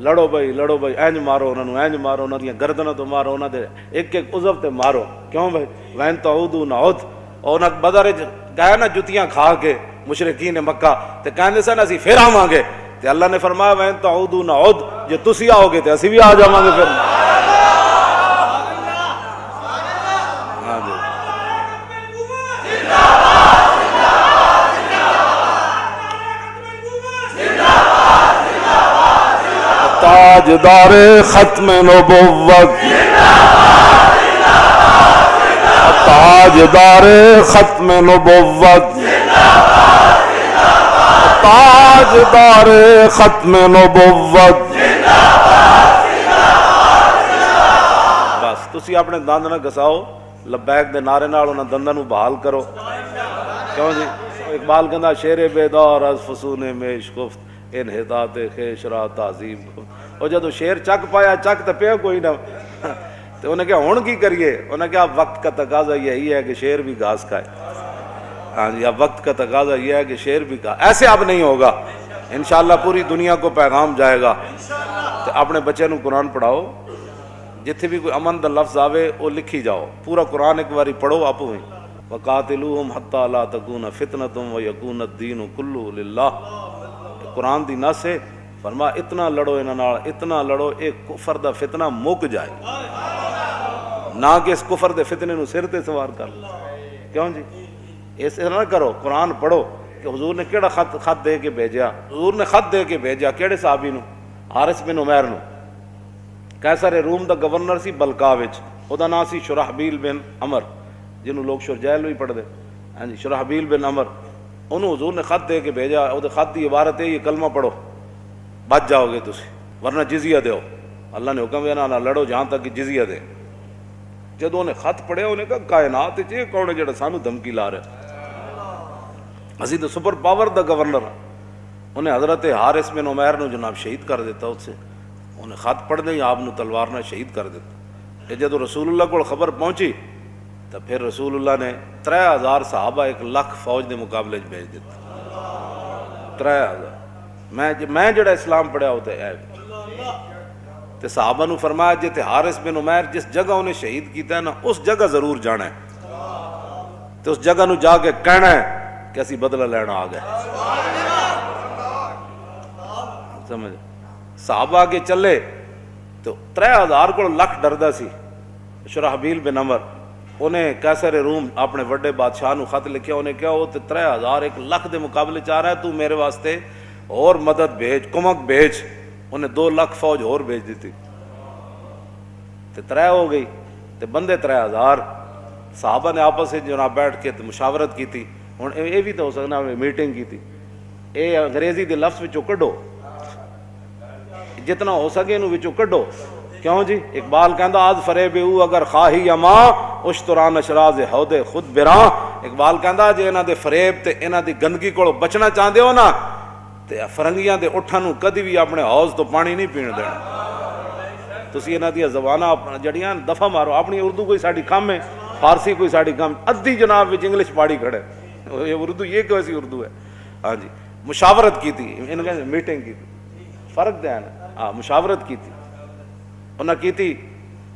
لڑو بھائی اینج مارو انہاں نوں، اینج مارو انہاں دیاں گردناں تو مارو، انہاں دے ایک ایک عضو تے مارو، کیوں بھائی وین تعودوا نعود، اور انہاں بدر وچ گئے نا جتیاں کھا کے مشرکین مکہ تے کہندے سن اسی پھر آواں گے، تے اللہ نے فرمایا وین تعودوا نعود، جے تسی آؤ گے تے اسی بھی آ جاواں گے پھر۔ ہاں جی، تاجدار ختم نبوت، تاجدار ختم نبوت، تاجدار ختم نبوت۔ بس تسی اپنے دند نہ گساؤ، لبیک دے نعرے نال انہاں دنداں نو بحال کرو، کیوں جی اقبال کہندا شیر بیدار از فسون میش گفت انحطاط خیش را تعظیم، اور جدو شیر چک پایا چک تو پیا کوئی نہ، تو انہیں کہا ہون کی کریے، انہیں کہا وقت کا تقاضا یہی ہے کہ شیر بھی گھاس کھائے، ہاں جی اب وقت کا تقاضا یہ ہے کہ شیر بھی گھاس، ایسے اب نہیں ہوگا انشاءاللہ، پوری دنیا کو پیغام جائے گا۔ تو اپنے بچے نو قرآن پڑھاؤ، جتھے بھی کوئی امن دا لفظ آوے وہ لکھی جاؤ، پورا قرآن ایک باری پڑھو آپ ہوئی، وَقَاتِلُوهُمْ حَتَّى لَا تَكُونَ فِتْنَةٌ وَيَكُونَ الدِّينُ كُلُّهُ لِلَّهِ۔ قرآن دی نص ہے، فرما اتنا لڑو انہاں نال، اتنا لڑو ایک کفر دا فتنہ مک جائے، نہ کہ اس کفر دے فتنے نو سر تے سوار کر لو، کیوں جی اس طرح نہ کرو، قرآن پڑھو کہ حضور نے کیڑا خط دے کے بھیجا، حضور نے خط دے کے بھیجا کیڑے صحابی نو؟ حارث بن عمیر نو، قیصر روم دا گورنر سی بلقا وچ، او دا نام سی شرحبیل بن عمر، جنوں لوگ شرجیل بھی پڑھ دے، ہاں جی شرحبیل بن عمر، انہوں حضور نے خط دے کے بھیجا، او دے خط دی عبارت ہے یہ کلمہ پڑھو بچ جاؤ گے تسی، ورنہ جزیہ دیو، اللہ نے حکم دیا نہ لڑو جہاں تک کہ جزیہ دے۔ جدو انہیں خط پڑھے انہیں کہا کائنات یہ کون ہے جڑا سانو دھمکی لا رہے، اسی تو سپر پاور دا گورنر، انہیں حضرت حارث بن عمیر نو جناب شہید کر دیتا، اس سے انہیں خط پڑھ دیں آپ نو تلوار نہ شہید کر دیتا۔ کہ جدو رسول اللہ کو خبر پہنچی تو پھر رسول اللہ نے 3000 صحابہ 1 لاکھ فوج دے مقابلے بھیج دیتا، 3000 میں جڑا اسلام پڑھیا ہوتا ہے تے صحابہ نو فرمایا جے تے حارث بن عمیر جس جگہ انہیں شہید کیتا ہے نا اس جگہ ضرور جانا ہے تے اس جگہ نو جا کے کہنا ہے کہ اسی بدلہ لینا آ گئے. سمجھ صحابہ آگے چلے تو 3000 کو لکھ ڈردا سی. شرحبیل بن عمر انہیں قیصر روم اپنے وڈے بادشاہ نو خط لکھیا, انہیں کیا وہ 3000 1 لکھ دے مقابلے چاہ رہا ہے, تو میرے واسطے اور مدد بھیج, کمک بھیج. انہیں 2 لکھ فوج اور بھیج دیتی تے 3 ہو گئی تے بندے 3000. صحابہ نے آپس سے جناب بیٹھ کے مشاورت کی تھی. ہوں یہ بھی تو ہو سکنا میٹنگ کی تھی, اے انگریزی دے لفظ وچوں کڈو, جتنا ہو سکے انہوں وچوں کڈو. کیوں جی اقبال کہندا آج فریب او اگر خواہی اما اشتران اشراز حود خود براں. اقبال کہندا جے انہاں دے فریب تے انہاں دی گندگی کولوں بچنا چاہندے ہو نا تے فرنگیاں دے اٹھاں نوں کدی بھی اپنے حوض تو پانی نہیں پین دینا. تسی انہاں دی زباناں جڑیاں دفع مارو. اپنی اردو کوئی ساڈی کم ہے, فارسی کوئی ساڈی کم, ادھی جناب وچ انگلش پاڑی کھڑے. یہ اردو یہ کیسی اردو ہے. ہاں جی مشاورت کی تھی, انہوں نے میٹنگ کی تھی, فرق دیا نا. ہاں مشاورت کی تھی انہیں کی تھی.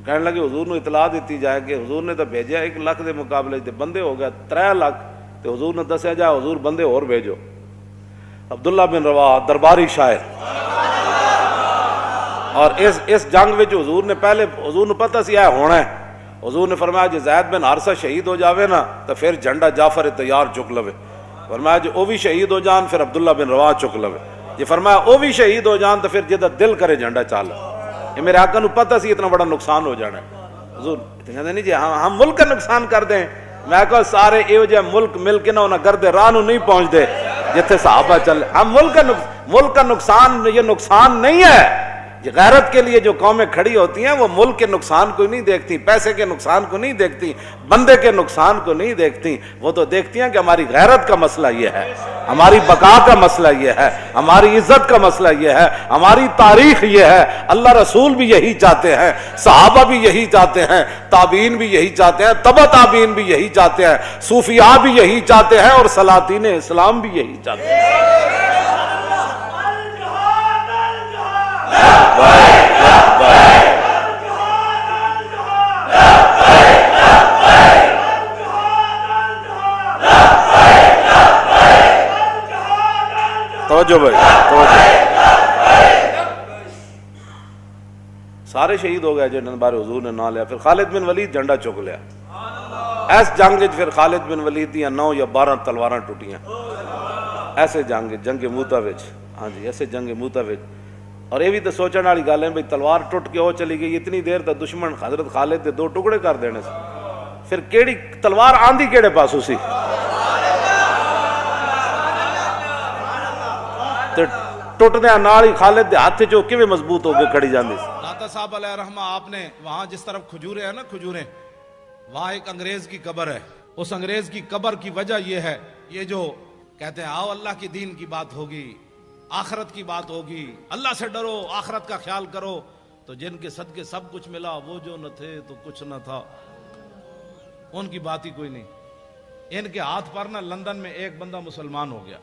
کہنے لگے حضور نے اطلاع دیتی جائے کہ حضور نے تو بھیجا 1 لکھ دے مقابلے تے بندے ہو گیا 3 لکھ, تے حضور نے دسیا جائے حضور بندے اور بھیجو. عبداللہ بن رواحہ درباری شاعر, اور اس جنگ وچ حضور نے پہلے حضور نے پتہ سی ہے ہونا ہے. حضور نے فرمایا جی زید بن حارثہ شہید ہو جاوے نا تو پھر جھنڈا جعفر تیار چک لوے. فرمایا جی وہ بھی شہید ہو جان پھر عبداللہ بن رواحہ چک لوے. جی فرمایا وہ بھی شہید ہو جان تو پھر جدہ دل کرے جھنڈا چال. یہ میرے آقا نو پتہ سی اتنا بڑا نقصان ہو جانا ہے. حضور کہتے نہیں جی ہم ملک کا نقصان کر دیں. میں کہا سارے ایو جے ملک مل کے نہ انہاں گرد راہ نو نہیں پہنچ دے جتھے صحابہ چل. ہم ملک کا نقصان یہ نقصان نہیں ہے. غیرت کے لیے جو قومیں کھڑی ہوتی ہیں وہ ملک کے نقصان کو نہیں دیکھتی, پیسے کے نقصان کو نہیں دیکھتی, بندے کے نقصان کو نہیں دیکھتی. وہ تو دیکھتی ہیں کہ ہماری غیرت کا مسئلہ یہ ہے, ہماری بقا کا مسئلہ یہ ہے, ہماری عزت کا مسئلہ یہ ہے, ہماری تاریخ یہ ہے. اللہ رسول بھی یہی چاہتے ہیں, صحابہ بھی یہی چاہتے ہیں, تابعین بھی یہی چاہتے ہیں, تبع تابعین بھی یہی چاہتے ہیں, صوفیاء بھی یہی چاہتے ہیں, اور سلاطین اسلام بھی یہی چاہتے ہیں. توجہ بھائی توجہ. سارے شہید ہو گئے جنہاں بارے حضور نے نہ لیا. پھر خالد بن ولید جھنڈا چک لیا. ایس جنگ پھر خالد بن ولید دیاں 9 یا 12 تلواراں ٹوٹیاں. ایسے جنگ موتا وچ, ہاں جی ایسے جنگ موتا وچ. اور یہ بھی تو سوچنے والی گل ہے بھائی تلوار ٹوٹ کے وہ چلی گئی, اتنی دیر تک دشمن حضرت خالد دے 2 ٹکڑے کر دینے سے. پھر کیڑی تلوار آندھی کیڑے پاسوں سی, ٹوٹ دیا نال ہی خالد دے ہاتھ جو کیویں مضبوط ہو کے کھڑی جاندی سی. داتا صاحب علیہ رحمہ آپ نے وہاں جس طرف کھجورے ہیں نا, کھجوریں, وہاں ایک انگریز کی قبر ہے. اس انگریز کی قبر کی وجہ یہ ہے, یہ جو کہتے ہیں آؤ اللہ کی دین کی بات ہوگی, آخرت کی بات ہوگی, اللہ سے ڈرو, آخرت کا خیال کرو, تو جن کے صدقے سب کچھ ملا وہ جو نہ تھے تو کچھ نہ تھا, ان کی بات ہی کوئی نہیں. ان کے ہاتھ پر نا لندن میں ایک بندہ مسلمان ہو گیا.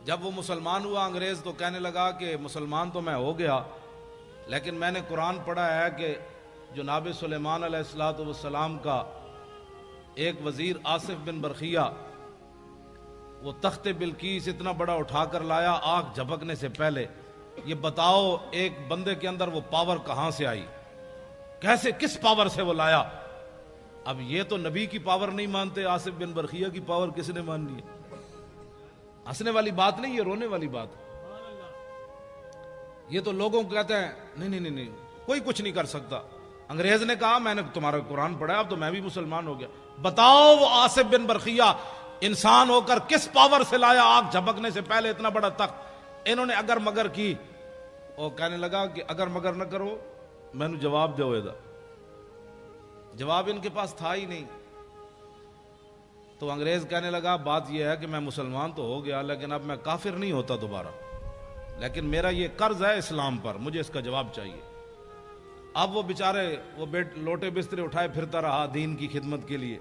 جب وہ مسلمان ہوا انگریز تو کہنے لگا کہ مسلمان تو میں ہو گیا, لیکن میں نے قرآن پڑھا ہے کہ جناب سلیمان علیہ السلام کا ایک وزیر آصف بن برخیہ وہ تخت بلقیس اتنا بڑا اٹھا کر لایا آنکھ جھپکنے سے پہلے. یہ بتاؤ ایک بندے کے اندر وہ پاور کہاں سے آئی, کیسے کس پاور سے وہ لایا؟ اب یہ تو نبی کی پاور نہیں مانتے, آصف بن برخیہ کی پاور کس نے ماننی ہے؟ ہنسنے والی بات نہیں, یہ رونے والی بات. یہ تو لوگوں کو کہتے ہیں نہیں کوئی کچھ نہیں کر سکتا. انگریز نے کہا میں نے تمہارا قرآن پڑھا اب تو میں بھی مسلمان ہو گیا. بتاؤ وہ آصف بن برخیہ انسان ہو کر کس پاور سے لایا آنکھ جھپکنے سے پہلے اتنا بڑا تخت؟ انہوں نے اگر مگر کی. اور کہنے لگا کہ اگر مگر نہ کرو میں نے جواب دو. جواب ان کے پاس تھا ہی نہیں. تو انگریز کہنے لگا بات یہ ہے کہ میں مسلمان تو ہو گیا لیکن اب میں کافر نہیں ہوتا دوبارہ, لیکن میرا یہ قرض ہے اسلام پر, مجھے اس کا جواب چاہیے. اب وہ بیچارے وہ لوٹے بسترے اٹھائے پھرتا رہا دین کی خدمت کے لیے.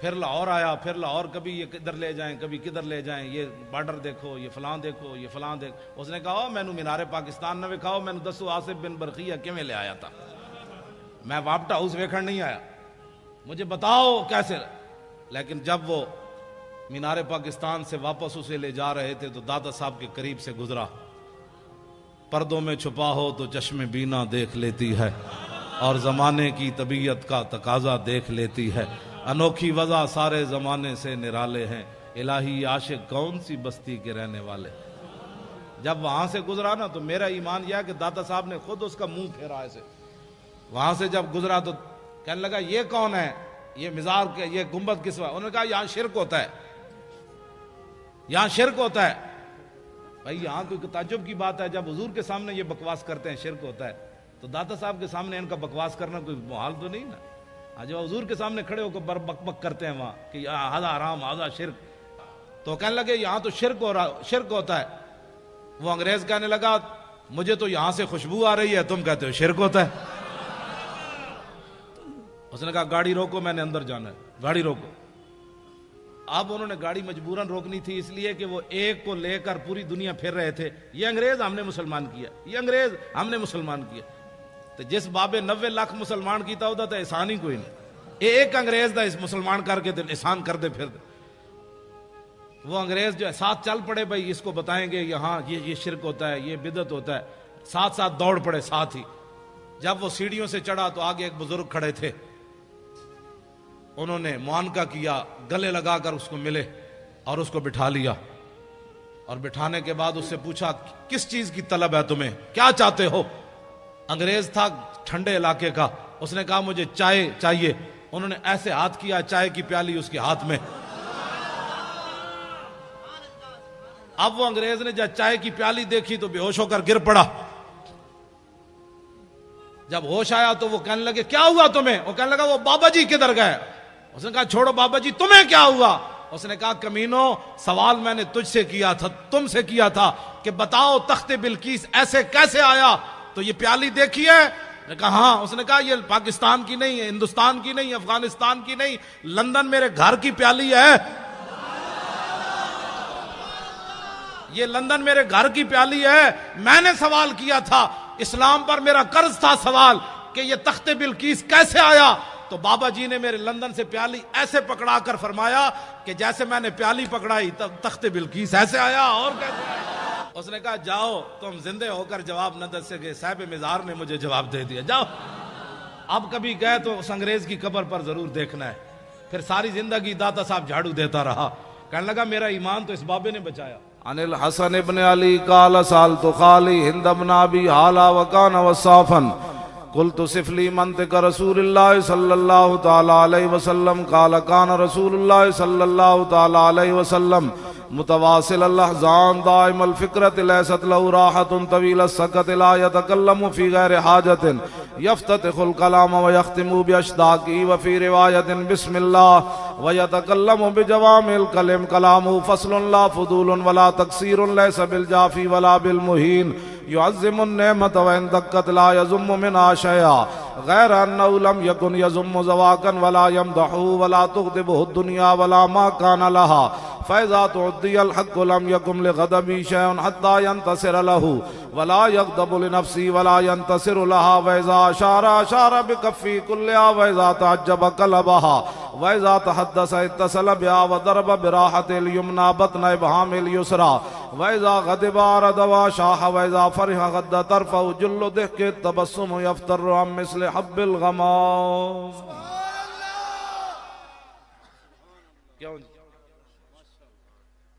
پھر لاہور آیا، پھر لاہور کبھی یہ کدھر لے جائیں کبھی کدھر لے جائیں، یہ بارڈر دیکھو، یہ فلاں دیکھو، یہ فلاں دیکھو۔ اس نے کہا مینو مینار پاکستان نہ وکھاؤ، مینو دسو آصف بن برقیہ کیویں لے آیا تھا، میں واپٹا ہاؤس ویکھن نہیں آیا، مجھے بتاؤ کیسے۔ لیکن جب وہ مینار پاکستان سے واپس اسے لے جا رہے تھے تو دادا صاحب کے قریب سے گزرا، پردوں میں چھپا ہو تو چشم بینا دیکھ لیتی ہے، اور زمانے کی طبیعت کا تقاضا دیکھ لیتی ہے، انوکھی وضع سارے زمانے سے نرالے ہیں، الہی عاشق کون سی بستی کے رہنے والے۔ جب وہاں سے گزرا نا تو میرا ایمان یہ ہے کہ دادا صاحب نے خود اس کا منہ پھیرا ایسے، وہاں سے جب گزرا تو کہنے لگا یہ کون ہے، یہ مزار کے یہ گنبد کس وقت؟ انہوں نے کہا یہاں شرک ہوتا ہے، یہاں شرک ہوتا ہے۔ بھائی یہاں کوئی تعجب کی بات ہے، جب حضور کے سامنے یہ بکواس کرتے ہیں شرک ہوتا ہے، تو دادا صاحب کے سامنے ان کا بکواس کرنا کوئی محال تو نہیں نا۔ جو حضور کے سامنے کھڑے ہو کر بک بک کرتے ہیں وہاں کہ ہذا حرام ہذا شرک، تو کہنے لگے یہاں تو شرک ہوتا ہے۔ وہ انگریز کہنے لگا مجھے تو یہاں سے خوشبو آ رہی ہے، تم کہتے ہو شرک ہوتا ہے۔ اس نے کہا گاڑی روکو، میں نے اندر جانا ہے، گاڑی روکو۔ اب انہوں نے گاڑی مجبوراً روکنی تھی، اس لیے کہ وہ ایک کو لے کر پوری دنیا پھر رہے تھے، یہ انگریز ہم نے مسلمان کیا، یہ انگریز ہم نے مسلمان کیا۔ تو جس بابے 90 لاکھ مسلمان کیتا ہوتا تھا احسان ہی کوئی نہیں، ایک انگریز دا اس مسلمان کر کے احسان کر دے پھر دے۔ وہ انگریز جو ہے ساتھ چل پڑے، بھائی اس کو بتائیں گے یہاں یہ شرک ہوتا ہے، یہ بدعت ہوتا ہے، ساتھ دوڑ پڑے ساتھ ہی۔ جب وہ سیڑھیوں سے چڑھا تو آگے ایک بزرگ کھڑے تھے، انہوں نے معانقہ کیا، گلے لگا کر اس کو ملے اور اس کو بٹھا لیا، اور بٹھانے کے بعد اس سے پوچھا کس چیز کی طلب ہے تمہیں، کیا چاہتے ہو؟ انگریز تھا ٹھنڈے علاقے کا، اس نے کہا مجھے چائے چاہیے۔ انہوں نے ایسے ہاتھ کیا، چائے کی پیالی اس کے ہاتھ میں۔ اب وہ انگریز نے جب چائے کی پیالی دیکھی تو بے ہوش ہو کر گر پڑا۔ جب ہوش آیا تو وہ کہنے لگے کیا ہوا تمہیں؟ وہ کہنے لگا وہ بابا جی کدھر گئے؟ اس نے کہا چھوڑو بابا جی، تمہیں کیا ہوا؟ اس نے کہا کمینو، سوال میں نے تجھ سے کیا تھا، تم سے کیا تھا کہ بتاؤ تخت بلقیس ایسے کیسے آیا؟ تو یہ پیالی دیکھی ہے؟ نے کہا ہاں۔ اس نے کہا یہ پاکستان کی نہیں ہے، ہندوستان کی نہیں، افغانستان کی نہیں، لندن میرے گھر کی پیالی ہے، یہ لندن میرے گھر کی پیالی ہے۔ میں نے سوال کیا تھا، اسلام پر میرا قرض تھا سوال کہ یہ تخت بلقیس کیسے آیا، تو بابا جی نے میرے لندن سے پیالی ایسے پکڑا کر فرمایا کہ جیسے میں نے پیالی پکڑائی تخت بلقیس ایسے آیا اور کیسے آیا۔ اس نے کہا جاؤ، تم زندے ہو کر جواب نہ دے سکے، صاحب مزار نے مجھے جواب دے دیا، جاؤ۔ اب کبھی گئے تو اس انگریز کی قبر پر ضرور دیکھنا ہے۔ پھر ساری زندگی داتا صاحب جھاڑو دیتا رہا، کہنے لگا میرا ایمان تو اس بابے نے بچایا۔ عن الحسن ابن علی قال سألت خالي هند بن ابي حالا وكان وصافا قلت صف لي منطق رسول الله صلى الله تعالى عليه وسلم قال كان رسول الله صلى الله تعالى عليه وسلم متواصل الاحزان دائم الفكرة ليست له راحة طويل السكت لا يتكلم في غير حاجة يفتتح الكلام ويختم بأشداقه وفي رواية بسم الله ويتكلم بجوامع الكلم كلامه فصل لا فضول ولا تقصير ليس بالجافي ولا بالمهين يعظم النعمة وإن دقت لا يزم منها شيئا غير أنه لم يكن يزم زواكا ولا يمدحه ولا تغضبه الدنيا ولا ما كان لها فإذا تعدي الحق لم يكن لغضبه شيء حتى ينتصر له ولا يغضب لنفسه ولا ينتصر لها وإذا أشار بكفه كلها وإذا تعجب قلبها وإذا تحدث اتصل بها وضرب براحة اليمنى بطن إبهام اليسرى وإذا غضب أراد وشاح وإذا فرح غض طرفه جل ضحك التبسم يفتر عن مثل حب الغمام۔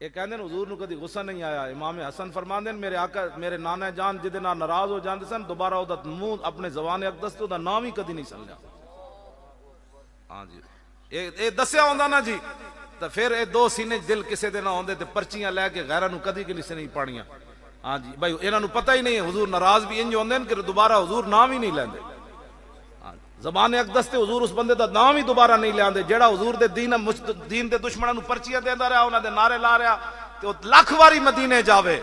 یہ کہندے حضور نو کدی غصہ نہیں آیا۔ امام حسن فرماندے میرے آقا میرے نانا جان جدے نال ناراض ہو جاندے سن دوبارہ او دا منہ اپنے زبان اقدس تو دا نام ہی کدی نہیں سمجھا۔ ہاں جی اے دسیا ہوندا نا جی تے پھر اے دو سینے دل کسے دے نہ ہوندے تے پرچیاں لے کے غیراں نو کدی کسے نہیں پڑھیاں۔ ہاں جی بھائی انہاں نو پتہ ہی نہیں حضور ناراض بھی انج ہوندے کہ دوبارہ حضور نام ہی نہیں لیندے۔ زبان اقدس تے حضور اس بندے دا نام ہی دوبارہ نہیں لیندے جیڑا حضور دے دین دے دشمناں نو پرچیاں دیندا رہیا، انہاں دے نعرے لا رہیا تے لاکھ واری مدینے جاوے۔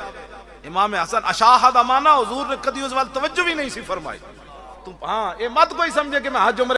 امام حسن اشاہ دا معنی حضور نے کدی اس وال توجہ بھی نہیں سی فرمائی۔ ہاں اے مت کوئی سمجھے کہ میں حج عمرے